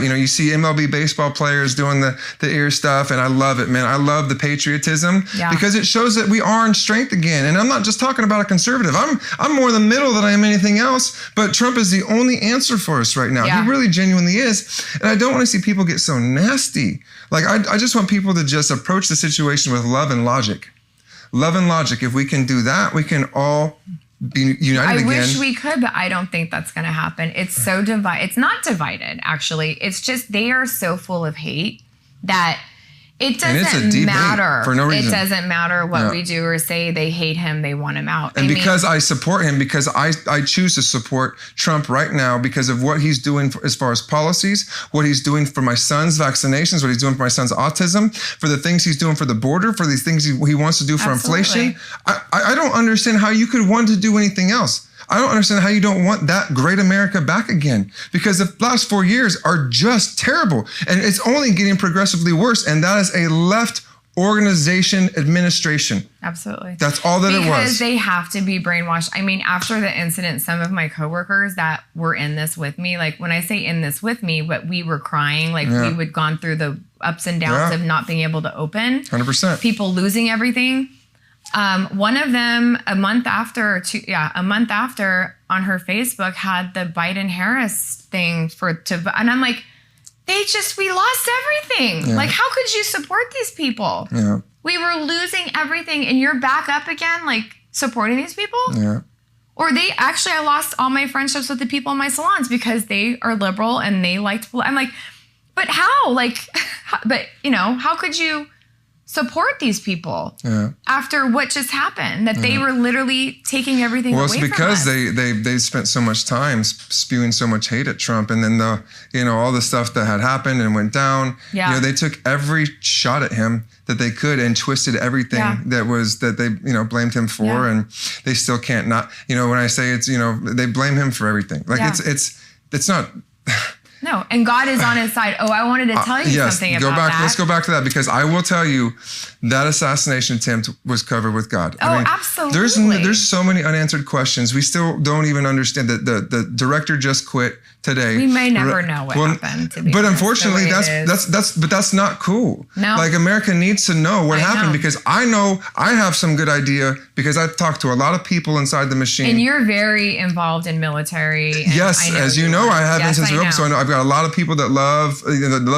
You see MLB baseball players doing the ear stuff, and I love it, man. I love the patriotism because it shows that we are in strength again. And I'm not just talking about a conservative. I'm more in the middle than I am anything else. But Trump is the only answer for us right now. He really genuinely is. And I don't want to see people get so nasty. I just want people to just approach the situation with love and logic. Love and logic. If we can do that, we can all be united again. I wish we could, but I don't think that's going to happen. It's so divided. It's not divided, actually. It's just they are so full of hate that it doesn't matter. For no reason. It doesn't matter what we do or say. They hate him. They want him out. And because I support him, because I choose to support Trump right now because of what he's doing as far as policies, what he's doing for my son's vaccinations, what he's doing for my son's autism, for the things he's doing for the border, for these things he wants to do for inflation. I don't understand how you could want to do anything else. I don't understand how you don't want that great America back again, because the last 4 years are just terrible and it's only getting progressively worse. And that is a left organization administration. Absolutely. That's all that it was. Because they have to be brainwashed. I mean, after the incident, some of my coworkers that were in this with me, when I say in this with me, but we were crying, we would gone through the ups and downs of not being able to open. 100%. People losing everything. One of them a month after on her Facebook had the Biden-Harris thing and I'm like, we lost everything. Yeah. How could you support these people? Yeah. We were losing everything and you're back up again, supporting these people? Yeah. Or I lost all my friendships with the people in my salons because they are liberal and they liked, I'm like, but how? How could you support these people after what just happened? That they were literally taking everything away from us. Well, it's because they spent so much time spewing so much hate at Trump, and then all the stuff that had happened and went down. Yeah. They took every shot at him that they could and twisted everything that they blamed him for, and they still can't not. When I say it's they blame him for everything. It's not. No, and God is on his side. Oh, I wanted to tell you something about that. Let's go back to that, because I will tell you that assassination attempt was covered with God. Oh, absolutely. There's so many unanswered questions. We still don't even understand that the director just quit today. We may never know what happened. To be but honest, unfortunately, that's not cool. No. Like, America needs to know what happened, because I know I have some good idea, because I've talked to a lot of people inside the machine. And you're very involved in military. Yes, as you know, I have been since we opened. So I know I've got a lot of people that love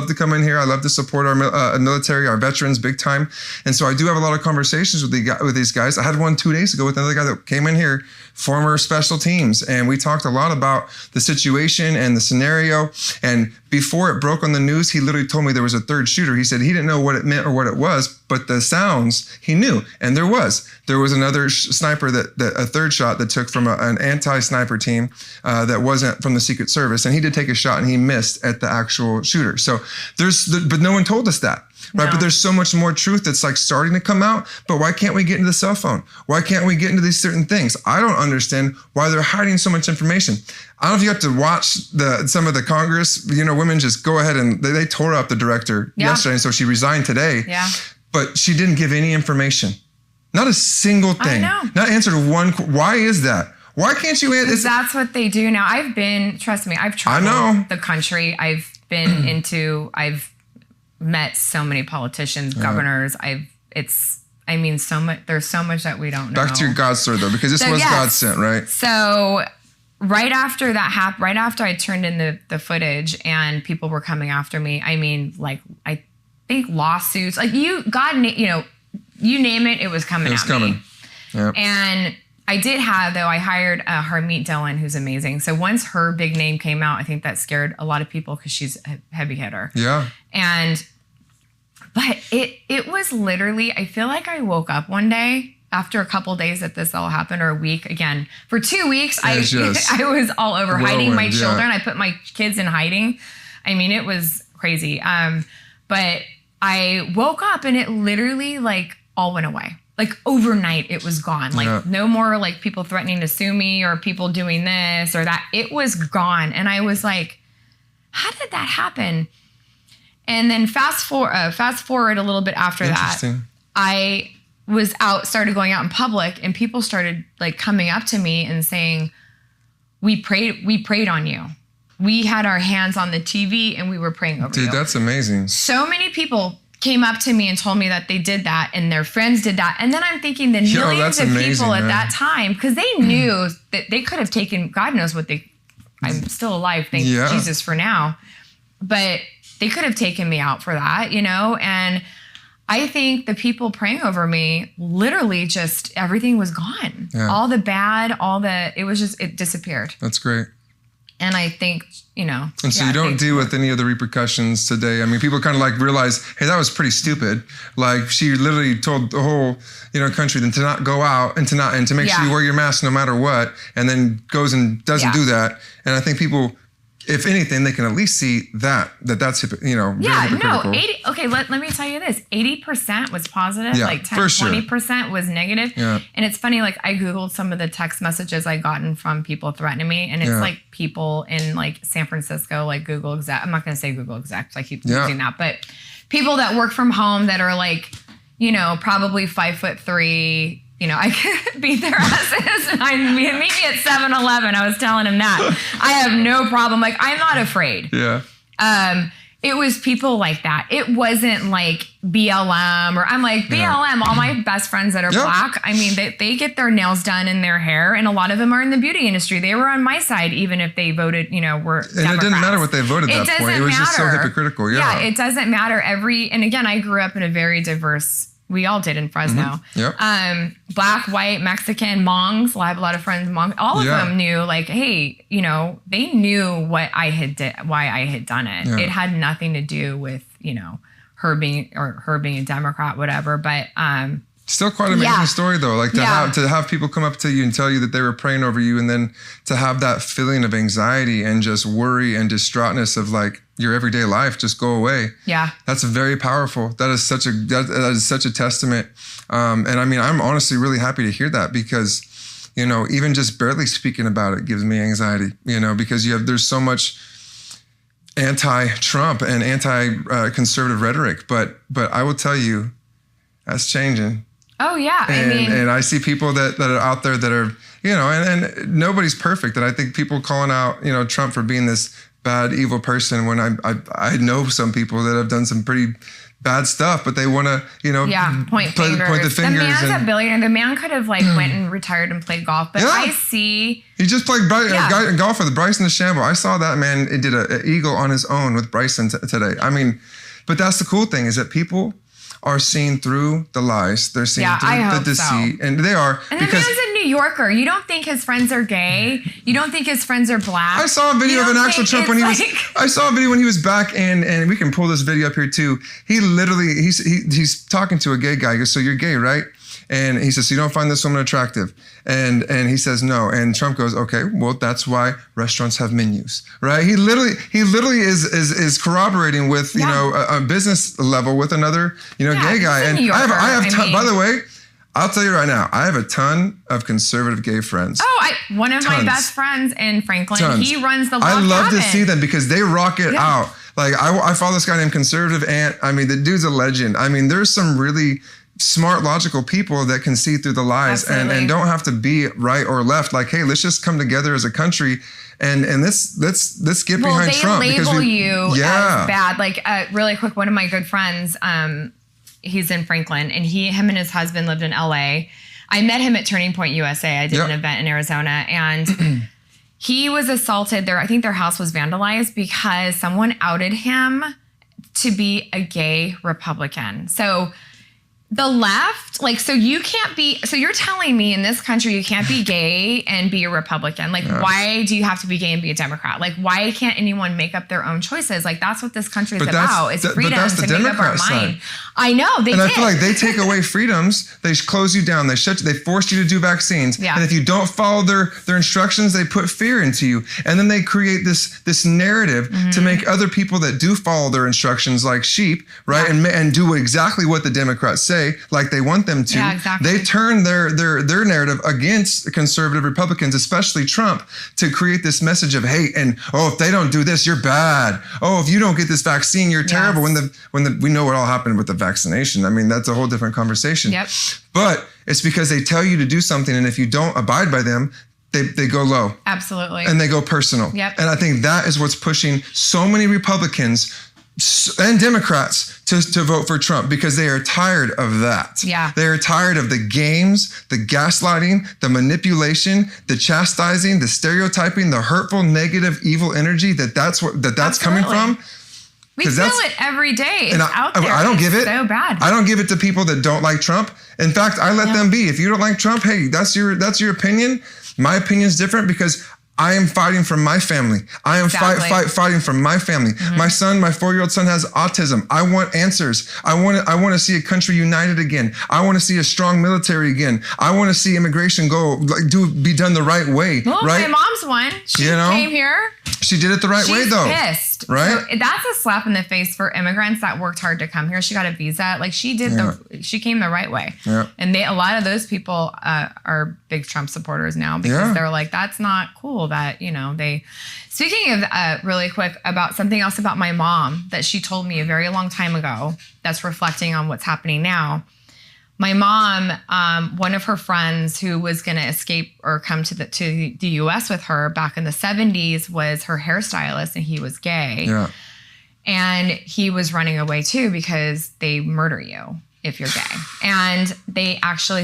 to come in here. I love to support our military, our veterans, big time. And so I do have a lot of conversations with these guys. I had one 2 days ago with another guy that came in here, former special teams, and we talked a lot about the situation and the scenario. And before it broke on the news, he literally told me there was a third shooter. He said he didn't know what it meant or what it was, but the sounds he knew. And there was another sniper that a third shot that took from an anti-sniper team that wasn't from the Secret Service. And he did take a shot and he missed at the actual shooter. So but no one told us that. Right. No. But there's so much more truth that's like starting to come out. But why can't we get into the cell phone? Why can't we get into these certain things? I don't understand why they're hiding so much information. I don't know if you have to watch some of the Congress, women just go ahead and they tore up the director yesterday. And so she resigned today. Yeah. But she didn't give any information. Not a single thing. I know. Not answered one. Why is that? Why can't you answer? That's what they do now. Trust me, I've traveled the country. I've been I've met so many politicians, governors. So much. There's so much that we don't know. Back to your God story though, because this was God sent, right? So right after that happened, right after I turned in the footage and people were coming after me, I think lawsuits, you name it, it was coming at me. Yep. And I did I hired Harmeet Dillon, who's amazing. So once her big name came out, I think that scared a lot of people because she's a heavy hitter. Yeah. But it was literally, I feel like I woke up one day after a couple days that this all happened, or a week again. For 2 weeks, I was all over hiding my children. I put my kids in hiding. It was crazy. But I woke up and it literally all went away. Overnight, it was gone. No more people threatening to sue me or people doing this or that. It was gone. And I was like, how did that happen? And then fast forward a little bit after that, I was started going out in public, and people started coming up to me and saying, we prayed on you. We had our hands on the TV and we were praying over you. Dude, that's amazing. So many people came up to me and told me that they did that and their friends did that. And then I'm thinking the millions of people at that time, because they knew that they could have taken, God knows what I'm still alive, thank Jesus for now. But they could have taken me out for that, and I think the people praying over me, literally just everything was gone. Yeah. All the bad, it disappeared. That's great. And I think, And so you don't deal with any of the repercussions today. People kind of realize, hey, that was pretty stupid. She literally told the whole, country then to not go out and to make sure you wear your mask no matter what, and then goes and doesn't do that. And I think people, if anything, they can at least see that's hypocritical. 80. Okay, let me tell you this: 80% was positive, 20% was negative. Yeah. And it's funny, I Googled some of the text messages I gotten from people threatening me, and it's people in San Francisco, Google exec. I'm not going to say Google execs. I keep using that, but people that work from home that are probably 5'3". I could beat their asses. Meet me at 7-Eleven. I was telling him that. I have no problem. I'm not afraid. Yeah. It was people like that. It wasn't BLM or I'm BLM. All my best friends that are black, they get their nails done and their hair, and a lot of them are in the beauty industry. They were on my side, even if they voted, were Democrats. And it didn't matter what they voted at that point. It was just so hypocritical. Yeah. Yeah, it doesn't matter. And again, I grew up in a very diverse, we all did in Fresno. Mm-hmm. Yep. Black, white, Mexican, Hmongs. Well, I have a lot of friends, Hmong. All of them knew, hey, they knew what I had why I had done it. Yeah. It had nothing to do with, her being a Democrat, whatever. But still quite an amazing story though. To have people come up to you and tell you that they were praying over you, and then to have that feeling of anxiety and just worry and distraughtness of your everyday life just go away. Yeah. That's very powerful. That is such a testament. And I'm honestly really happy to hear that, because, even just barely speaking about it gives me anxiety, because there's so much, anti-Trump and anti-conservative rhetoric. But I will tell you, that's changing. Oh yeah, And I see people that are out there that are, and nobody's perfect. And I think people calling out, Trump for being this bad, evil person, when I know some people that have done some pretty bad stuff, but they want to, point the fingers. The man's a billionaire. The man could have went and retired and played golf. But I see he just played golf with Bryson DeChambeau. I saw that man. It did an eagle on his own with Bryson today. I mean, but that's the cool thing is that people are seeing through the lies. They're seeing through the deceit, and they are. And the man's a New Yorker. You don't think his friends are gay? You don't think his friends are black? I saw a video of an actual Trump when he was. I saw a video when he was back in, and we can pull this video up here too. He literally, he's talking to a gay guy. He goes, "So you're gay, right?" And he says, "So you don't find this woman attractive?" And he says, "No." And Trump goes, "Okay, well, that's why restaurants have menus, right?" He literally is corroborating with a business level with another gay guy. And I have by the way, I'll tell you right now, I have a ton of conservative gay friends. Oh, one of my best friends in Franklin, he runs the Log I love Cabin. to see them because they rock it out. Like I follow this guy named Conservative Ant. I mean, the dude's a legend. I mean, there's some really smart, logical people that can see through the lies and don't have to be right or left. Like, hey, let's just come together as a country and let's get behind Trump. They label you as bad. Like, really quick, one of my good friends, he's in Franklin, and him and his husband lived in LA. I met him at Turning Point USA. I did an event in Arizona, and he was assaulted there. I think their house was vandalized because someone outed him to be a gay Republican. So the left, so you can't be, so you're telling me in this country you can't be gay and be a Republican. Why do you have to be gay and be a Democrat? Why can't anyone make up their own choices? That's what this country is about. It's freedom to make up our mind. I know, and I feel like they take away freedoms, they close you down, they force you to do vaccines. Yeah. And if you don't follow their instructions, they put fear into you. And then they create this narrative to make other people that do follow their instructions like sheep, right? Yeah. And do exactly what the Democrats say, like they want them to. Yeah, exactly. They turn their narrative against conservative Republicans, especially Trump, to create this message of hate and, if they don't do this, you're bad. Oh, if you don't get this vaccine, you're terrible. When we know what all happened with the vaccination. I mean, that's a whole different conversation. Yep. But it's because they tell you to do something, and if you don't abide by them, they go low. Absolutely. And they go personal. Yep. And I think that is what's pushing so many Republicans and Democrats to vote for Trump, because they are tired of that. Yeah. They are tired of the games, the gaslighting, the manipulation, the chastising, the stereotyping, the hurtful, negative, evil energy that's coming from. We feel it every day. It's out there. I don't give it. So bad. I don't give it to people that don't like Trump. In fact, I let them be. If you don't like Trump, hey, that's your opinion. My opinion is different because I am fighting for my family. I am fighting for my family. Mm-hmm. My son, my 4-year-old son, has autism. I want answers. I want to see a country united again. I want to see a strong military again. I want to see immigration be done the right way. Well, right? my mom's one. She came here. She did it the right way, though. She's pissed. Right? So that's a slap in the face for immigrants that worked hard to come here. She got a visa. She came the right way. Yeah. And a lot of those people are big Trump supporters now because they're like, that's not cool that, they. Speaking of really quick about something else about my mom that she told me a very long time ago that's reflecting on what's happening now. My mom, one of her friends who was going to escape or come to the U.S. with her back in the 70s was her hairstylist, and he was gay. Yeah. And he was running away too because they murder you if you're gay. And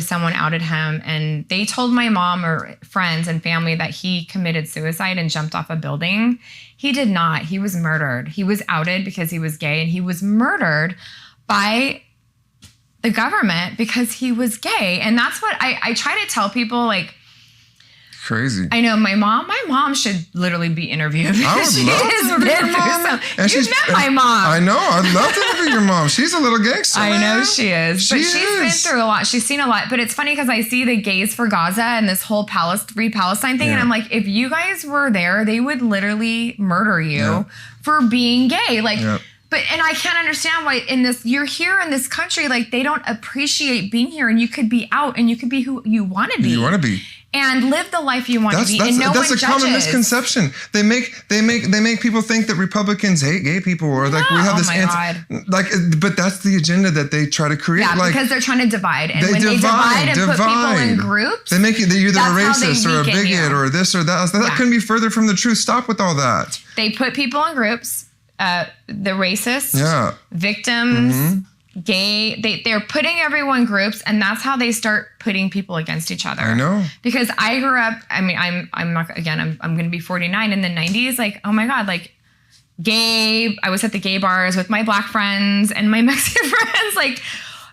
someone outed him, and they told my mom or friends and family that he committed suicide and jumped off a building. He did not. He was murdered. He was outed because he was gay, and he was murdered by the government because he was gay. And that's what I try to tell people, crazy. I know my mom should literally be interviewed. I would love to interview your mom. You've met my mom. I know. I'd love to interview your mom. She's a little gangster. I know she is. She's been through a lot. She's seen a lot. But it's funny because I see the Gays for Gaza and this whole Free Palestine thing. Yeah. And I'm like, if you guys were there, they would literally murder you for being gay. And I can't understand why you're here in this country, they don't appreciate being here, and you could be out and you could be who you want to be. You want to be. and live the life you want to be. And That's a common misconception. They make people think that Republicans hate gay people, or like we have this but that's the agenda that they try to create. Yeah, because they're trying to divide. And when they divide and put people in groups, they make you either a racist or a bigot or this or that. That couldn't be further from the truth. Stop with all that. They put people in groups, the racists, victims, gay. They're putting everyone in groups, and that's how they start putting people against each other. I know. Because I grew up, I mean, I'm not, again, I'm going to be 49 in the 90s. Like, oh my God, like gay, I was at the gay bars with my black friends and my Mexican friends. Like,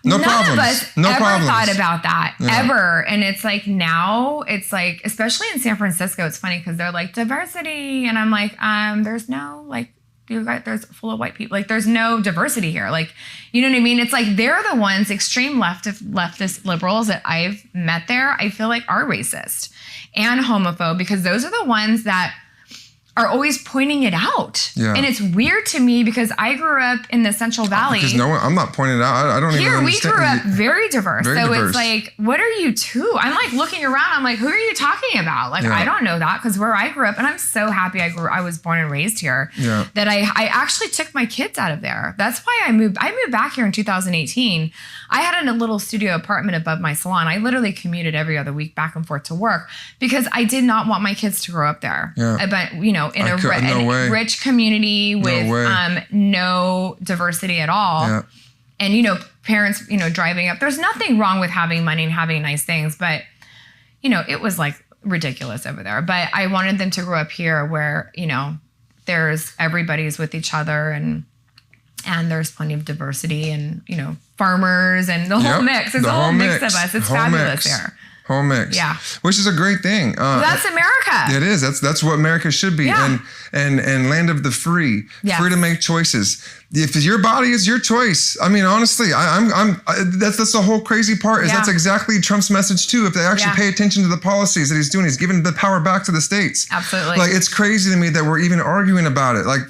none of us ever thought about that, ever. And it's like now, it's like, especially in San Francisco, it's funny because they're like diversity. And I'm like, there's no like, there's full of white people. Like there's no diversity here. Like, you know what I mean? It's like they're the ones, extreme leftist liberals that I've met there, I feel like are racist and homophobe, because those are the ones that are always pointing it out. Yeah. And it's weird to me because I grew up in the Central Valley. Because I'm not pointing it out. I don't even understand. Here, we grew up very diverse. It's like, what are you two? I'm like looking around. I'm like, who are you talking about? Like, I don't know that, because where I grew up, and I'm so happy I was born and raised here, that I actually took my kids out of there. That's why I moved back here in 2018. I had a little studio apartment above my salon. I literally commuted every other week back and forth to work because I did not want my kids to grow up there. Yeah. But, you know, in a rich community with no diversity at all. Yeah. And, you know, parents, you know, driving up. There's nothing wrong with having money and having nice things. But, you know, it was like ridiculous over there. But I wanted them to grow up here where, you know, everybody's with each other and there's plenty of diversity and, you know, farmers and the whole mix. There's a whole mix of us. It's fabulous there. Whole mix. Yeah. Which is a great thing. Well, that's America. It is. That's what America should be. Yeah. And land of the free. Yes. Free to make choices. If your body is your choice. I mean, honestly, that's the whole crazy part is that's exactly Trump's message too. If they actually pay attention to the policies that he's doing, he's giving the power back to the states. Absolutely. Like, it's crazy to me that we're even arguing about it. Like,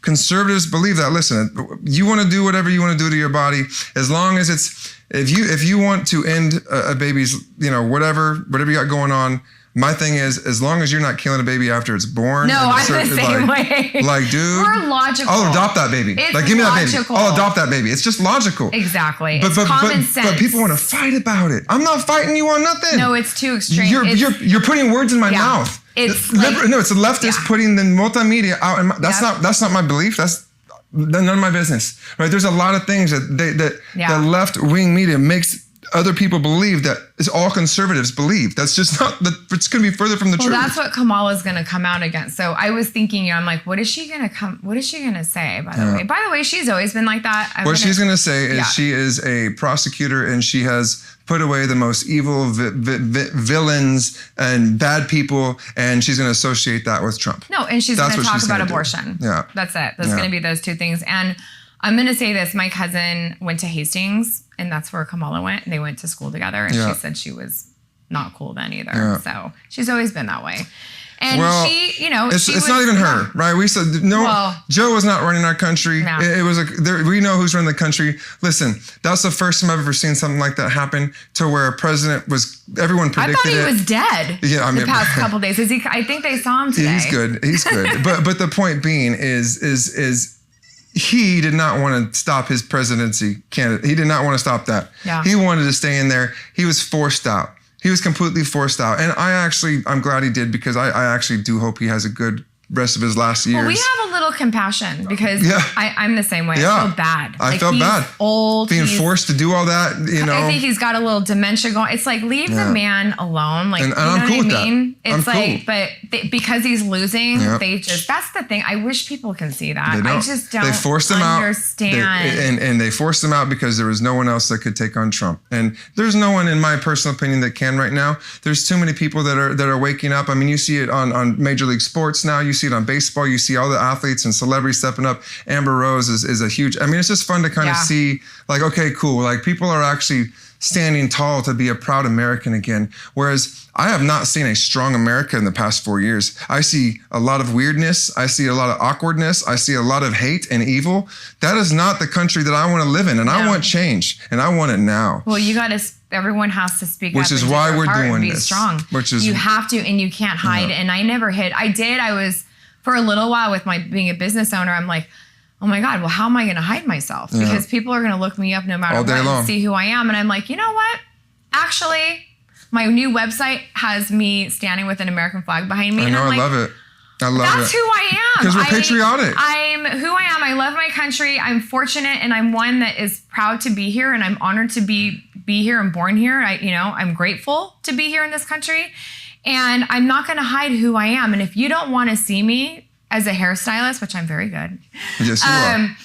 conservatives believe that. Listen, you want to do whatever you want to do to your body, as long as it's, if you want to end a baby's, you know, whatever you got going on. My thing is, as long as you're not killing a baby after it's born. No, I'm the same way. Like, dude, we're logical. I'll adopt that baby. It's like, give me logical. that baby. I'll adopt that baby. It's just logical. Exactly. It's common sense. But people want to fight about it. I'm not fighting you on nothing. No, it's too extreme. You're putting words in my mouth. It's it's the leftists putting the multimedia out. And that's not my belief. That's none of my business. Right? There's a lot of things that the left wing media makes other people believe that is all conservatives believe. That's just not, it's going to be further from the truth. Well, that's what Kamala's going to come out against. So I was thinking, I'm like, what is she going to say, by the way? By the way, she's always been like that. What she's going to say is she is a prosecutor and she has put away the most evil villains and bad people, and she's going to associate that with Trump. No, and she's going to talk about abortion. Yeah. That's it. That's going to be those two things. And I'm going to say this. My cousin went to Hastings, and that's where Kamala went. And they went to school together, and she said she was not cool then either. Yeah. So she's always been that way. And she, you know, it's not even her, right? We said Joe was not running our country. No. It was we know who's running the country. Listen, that's the first time I've ever seen something like that happen, to where a president everyone predicted it. I thought he was dead. Yeah, I mean, the past couple days. I think they saw him today. He's good. but the point being is. He did not want to stop his presidency candidate. He did not want to stop that. Yeah. He wanted to stay in there. He was forced out. He was completely forced out. And I'm glad he did, because I actually do hope he has a good rest of his last years. Well, we have a little compassion, because I'm the same way. I feel bad. I felt bad. Old. Being forced to do all that, you know. I think he's got a little dementia going. It's like, leave the man alone. Like, and I'm cool with that. It's like, but because he's losing, that's the thing. I wish people can see that. I just don't understand. They forced him out. And they forced him out because there was no one else that could take on Trump. And there's no one, in my personal opinion, that can right now. There's too many people that are waking up. I mean, you see it on Major League Sports now. You see it on baseball. You see all the athletes and celebrities stepping up. Amber Rose is a huge, I mean, it's just fun to kind of see, like, okay, cool. Like, people are actually standing tall to be a proud American again. Whereas I have not seen a strong America in the past 4 years. I see a lot of weirdness. I see a lot of awkwardness. I see a lot of hate and evil. That is not the country that I want to live in. And I want change, and I want it now. Well, you got to, everyone has to speak up. Which is why we're doing this. Be this. Strong. You have to, and you can't hide. And I never hid. I was, for a little while with being a business owner, I'm like, oh my God, well, how am I going to hide myself? Because people are going to look me up no matter what and see who I am. And I'm like, you know what? Actually, my new website has me standing with an American flag behind me. I know, I love it. I love it. That's who I am. Because we're patriotic. I'm who I am. I love my country. I'm fortunate, and I'm one that is proud to be here, and I'm honored to be here and born here. I'm grateful to be here in this country, and I'm not going to hide who I am. And if you don't want to see me as a hairstylist, which I'm very good. Yes, you are.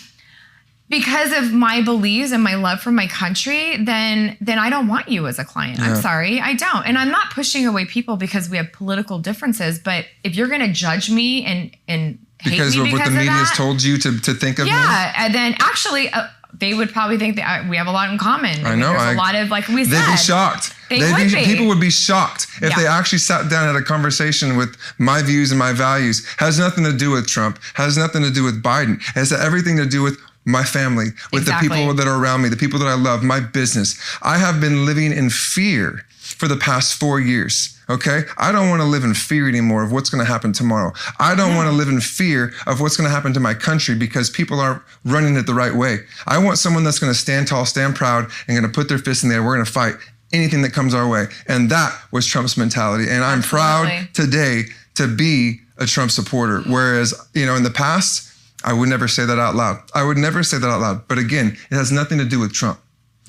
Because of my beliefs and my love for my country, then I don't want you as a client. I'm sorry, I don't. And I'm not pushing away people because we have political differences. But if you're going to judge me and hate because me of what the media has told you to think of me? Yeah, and then actually they would probably think that we have a lot in common. I know. There's a lot of, like we said. They'd be shocked. People would be shocked if they actually sat down and had a conversation with my views and my values. Has nothing to do with Trump. Has nothing to do with Biden. It has everything to do with my family, with the people that are around me, the people that I love, my business. I have been living in fear for the past 4 years, okay? I don't want to live in fear anymore of what's going to happen tomorrow. I don't want to live in fear of what's going to happen to my country because people aren't running it the right way. I want someone that's going to stand tall, stand proud, and going to put their fist in the air. We're going to fight anything that comes our way. And that was Trump's mentality. And I'm proud today to be a Trump supporter. Whereas, in the past, I would never say that out loud. I would never say that out loud. But again, it has nothing to do with Trump.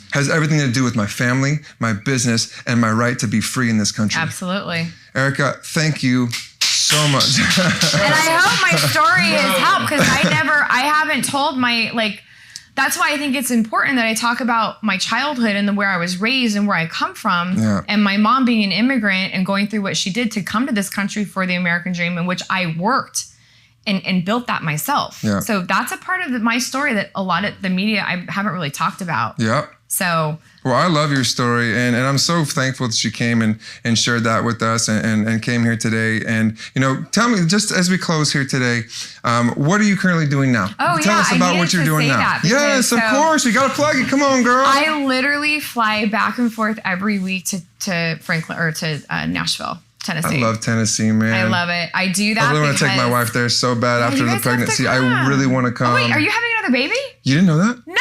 It has everything to do with my family, my business, and my right to be free in this country. Absolutely. Erica, thank you so much. And I hope my story has helped because I haven't told that's why I think it's important that I talk about my childhood and where I was raised and where I come from. Yeah. And my mom being an immigrant and going through what she did to come to this country for the American dream, in which I worked and built that myself. Yeah. So that's a part of my story that a lot of the media I haven't really talked about. Yeah. So. Well, I love your story, and I'm so thankful that you came and shared that with us and came here today. And, tell me, just as we close here today, what are you currently doing now? Tell us about what you're doing now. Yes, of course. You got to plug it. Come on, girl. I literally fly back and forth every week to Franklin or to Nashville, Tennessee. I love Tennessee, man. I love it. I do that. I really want to take my wife there so bad after the pregnancy. I really want to come. Oh, wait, are you having another baby? You didn't know that? No.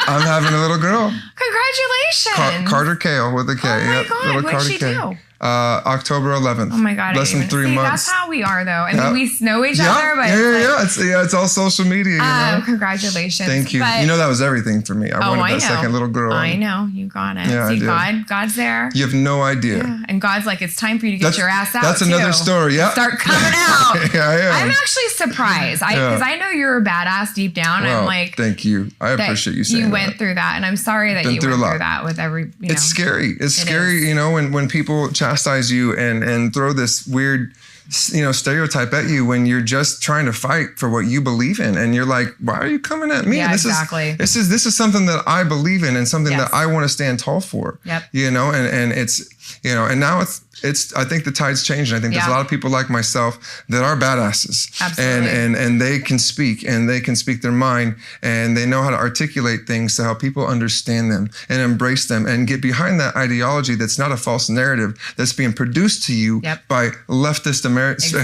I'm having a little girl. Congratulations. Carter Kale with a K. Oh my God, what did she do? October 11th. Oh my God. Less than 3 months. That's how we are though. I mean, we know each other, but it's all social media. Congratulations. Thank you. But, that was everything for me. I wanted that second little girl. I know. You got it. Yeah, see, God's there. You have no idea. Yeah. And God's like, it's time for you to get your ass out. That's another story. Yeah. Start coming out. Yeah. I'm actually surprised. Because I know you're a badass deep down. Well, I'm like, thank you. I appreciate you saying that. You went through that. And I'm sorry that you went through that with every, It's scary. It's scary, when people chastise you and throw this weird, stereotype at you when you're just trying to fight for what you believe in, and you're like, why are you coming at me? Yeah, exactly. This is something that I believe in and something that I want to stand tall for. Yep. And it's and now it's I think the tide's changing. I think there's a lot of people like myself that are badasses. Absolutely. And they can speak their mind, and they know how to articulate things to help people understand them and embrace them and get behind that ideology that's not a false narrative that's being produced to you by leftist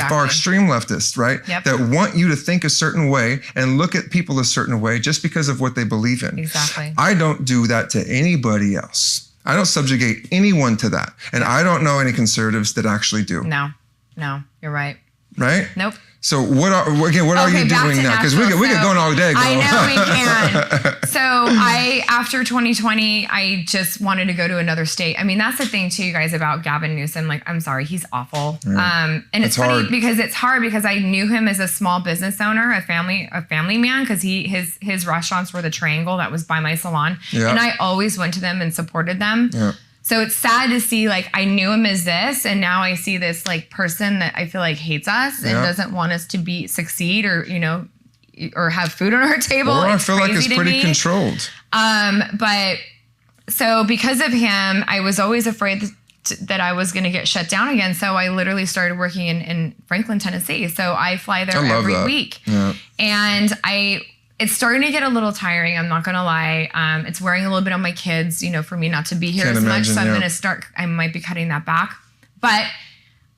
far extreme leftists, right? Yep. That want you to think a certain way and look at people a certain way just because of what they believe in. Exactly. I don't do that to anybody else. I don't subjugate anyone to that. And I don't know any conservatives that actually do. No, you're right. Right? Nope. So what are you doing now? Because we get going all day, girl. I know we can. So after 2020, I just wanted to go to another state. I mean, that's the thing too, you guys, about Gavin Newsom. Like, I'm sorry, he's awful. And it's funny because it's hard because I knew him as a small business owner, a family man, because his restaurants were the Triangle that was by my salon. Yeah. And I always went to them and supported them. Yeah. So it's sad to see, like, I knew him as this, and now I see this, like, person that I feel like hates us and doesn't want us to succeed or, or have food on our table. Or I feel like it's pretty controlled. But So because of him, I was always afraid that I was going to get shut down again. So I literally started working in Franklin, Tennessee. So I fly there every week. Yeah. And it's starting to get a little tiring. I'm not going to lie. It's wearing a little bit on my kids, for me not to be here as much. So I'm going to I might be cutting that back. But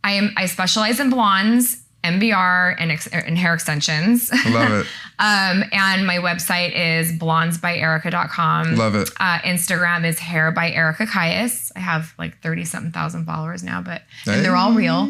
I specialize in blondes, MBR, and hair extensions. I love it. And my website is blondesbyerica.com. Love it. Instagram is hair by Erica Kious. I have like 30-something thousand followers now, and they're all real.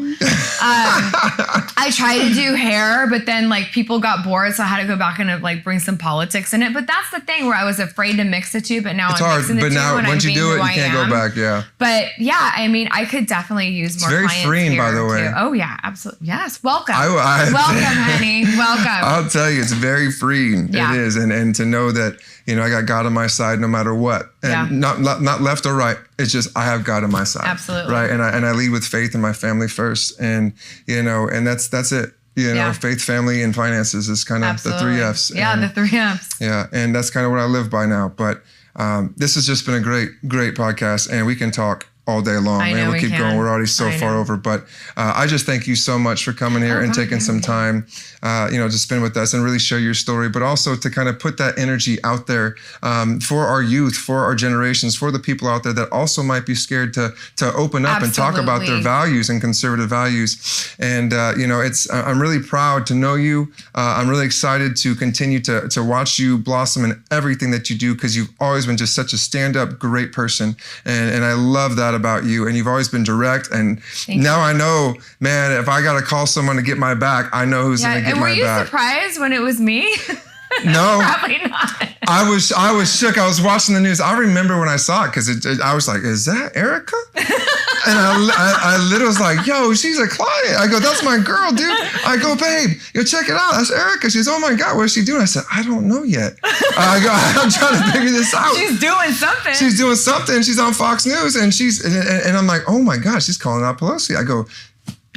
I try to do hair, but then like people got bored, so I had to go back and like bring some politics in it. But that's the thing where I was afraid to mix the two, but now I'm mixing the two. But now once you do it, you can't go back. Yeah. But yeah, I mean, I could definitely use more clients. It's very freeing, by the way. Too. Oh yeah, absolutely. Yes. Welcome. Welcome, honey. Welcome. I'll tell you, it's very freeing. Yeah. It is. And to know that, I got God on my side no matter what. And not left or right. It's just, I have God on my side. Absolutely. Right. And I lead with faith in my family first. And, and that's it. Faith, family, and finances is kind of the 3 Fs. Yeah, the 3 Fs. Yeah. And that's kind of what I live by now. But this has just been a great podcast, and we can talk all day long. And we'll keep going. We're already so far over. But I just thank you so much for coming here and taking some time, to spend with us and really share your story, but also to kind of put that energy out there for our youth, for our generations, for the people out there that also might be scared to open up and talk about their values and conservative values. And, I'm really proud to know you. I'm really excited to continue to watch you blossom in everything that you do, because you've always been just such a stand-up, great person. And I love that about you. And you've always been direct. And now I know, man, if I got to call someone to get my back, I know who's going to get my back. And were you surprised when it was me? No. Probably not. I was shook. I was watching the news. I remember when I saw it, because I was like, is that Erica? And I literally was like, yo, she's a client. I go, that's my girl, dude. I go, babe, check it out. That's Erica. She goes, oh my God, what is she doing? I said, I don't know yet. I go, I'm trying to figure this out. She's doing something. She's doing something. She's on Fox News, and and I'm like, oh my gosh, she's calling out Pelosi. I go,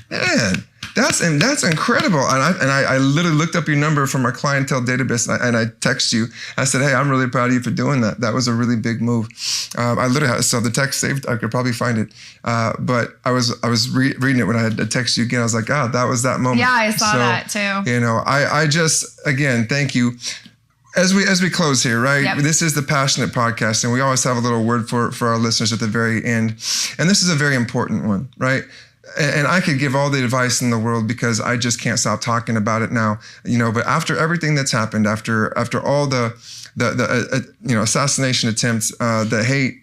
man, that's incredible. And I literally looked up your number from our clientele database, and I text you. I said, hey, I'm really proud of you for doing that. That was a really big move. I literally had, so the text saved. I could probably find it. But I was reading it when I had to text you again. I was like, God, that was that moment. Yeah, I saw that too. I just, again, thank you. As we close here, right? Yep. This is the Passionate Podcast, and we always have a little word for our listeners at the very end. And this is a very important one, right? And I could give all the advice in the world, because I just can't stop talking about it now, but after everything that's happened, after all the assassination attempts, the hate,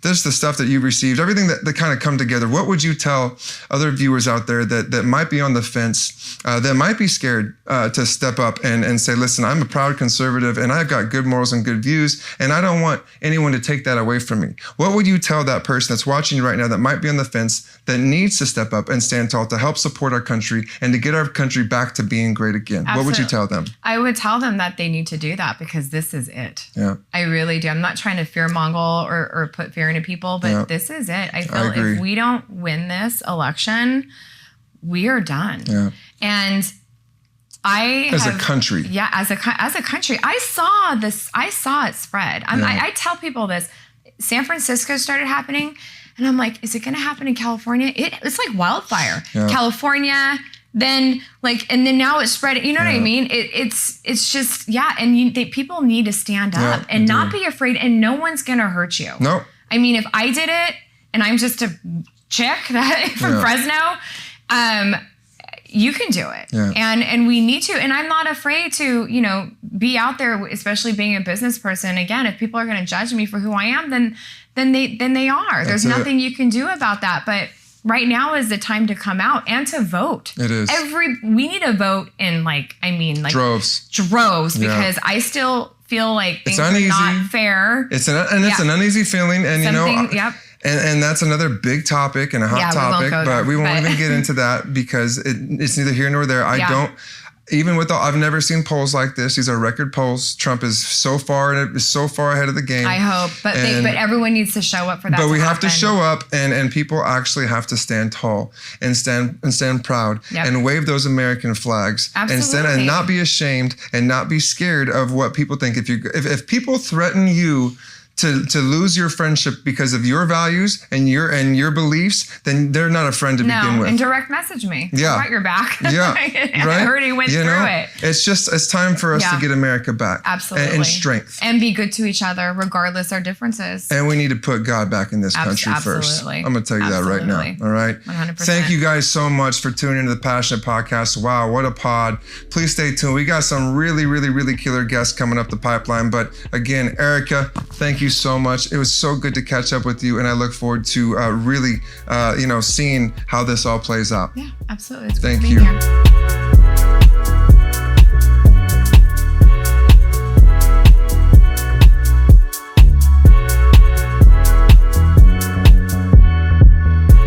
there's the stuff that you received, everything that kind of come together. What would you tell other viewers out there that might be on the fence, that might be scared to step up and say, listen, I'm a proud conservative, and I've got good morals and good views, and I don't want anyone to take that away from me? What would you tell that person that's watching you right now that might be on the fence, that needs to step up and stand tall to help support our country and to get our country back to being great again? Absolutely. What would you tell them? I would tell them that they need to do that, because this is it. Yeah. I really do. I'm not trying to fear mongle or put fear into people, but this is it. I feel if we don't win this election, we are done. Yeah. And as a country. Yeah, as a country, I saw it spread. I tell people this. San Francisco started happening, and I'm like, is it going to happen in California? It's like wildfire. Yeah. California, then and then now it's spread. You know what I mean? It's just, and people need to stand up and not be afraid, and no one's going to hurt you. No. I mean, if I did it and I'm just a chick from Fresno, you can do it. Yeah. And we need to, and I'm not afraid to, be out there, especially being a business person. Again, if people are going to judge me for who I am, then they are. There's nothing you can do about that. But right now is the time to come out and to vote. It is. We need to vote in droves, because I still feel like things are not fair. It's an uneasy feeling, and Yep. And that's another big topic and a hot topic, but we won't even get into that, because it's neither here nor there. I've never seen polls like this. These are record polls. Trump is so far ahead of the game. I hope, but everyone needs to show up for that. But we have to show up, and people actually have to stand tall and stand proud and wave those American flags. Absolutely. And not be ashamed and not be scared of what people think. If people threaten you to lose your friendship because of your values and your beliefs, then they're not a friend to begin with. And direct message me. Yeah. I got your back. Yeah. I already went through it. It's time for us to get America back. Absolutely. And strength. And be good to each other, regardless our differences. And we need to put God back in this country first. I'm going to tell you that right now. All right. 100%. Thank you guys so much for tuning into the Passionate Podcast. Wow, what a pod. Please stay tuned. We got some really, really, really killer guests coming up the pipeline. But again, Erica, thank you so much. It was so good to catch up with you. And I look forward to really, seeing how this all plays out. Yeah, absolutely. It's Thank great you. being here.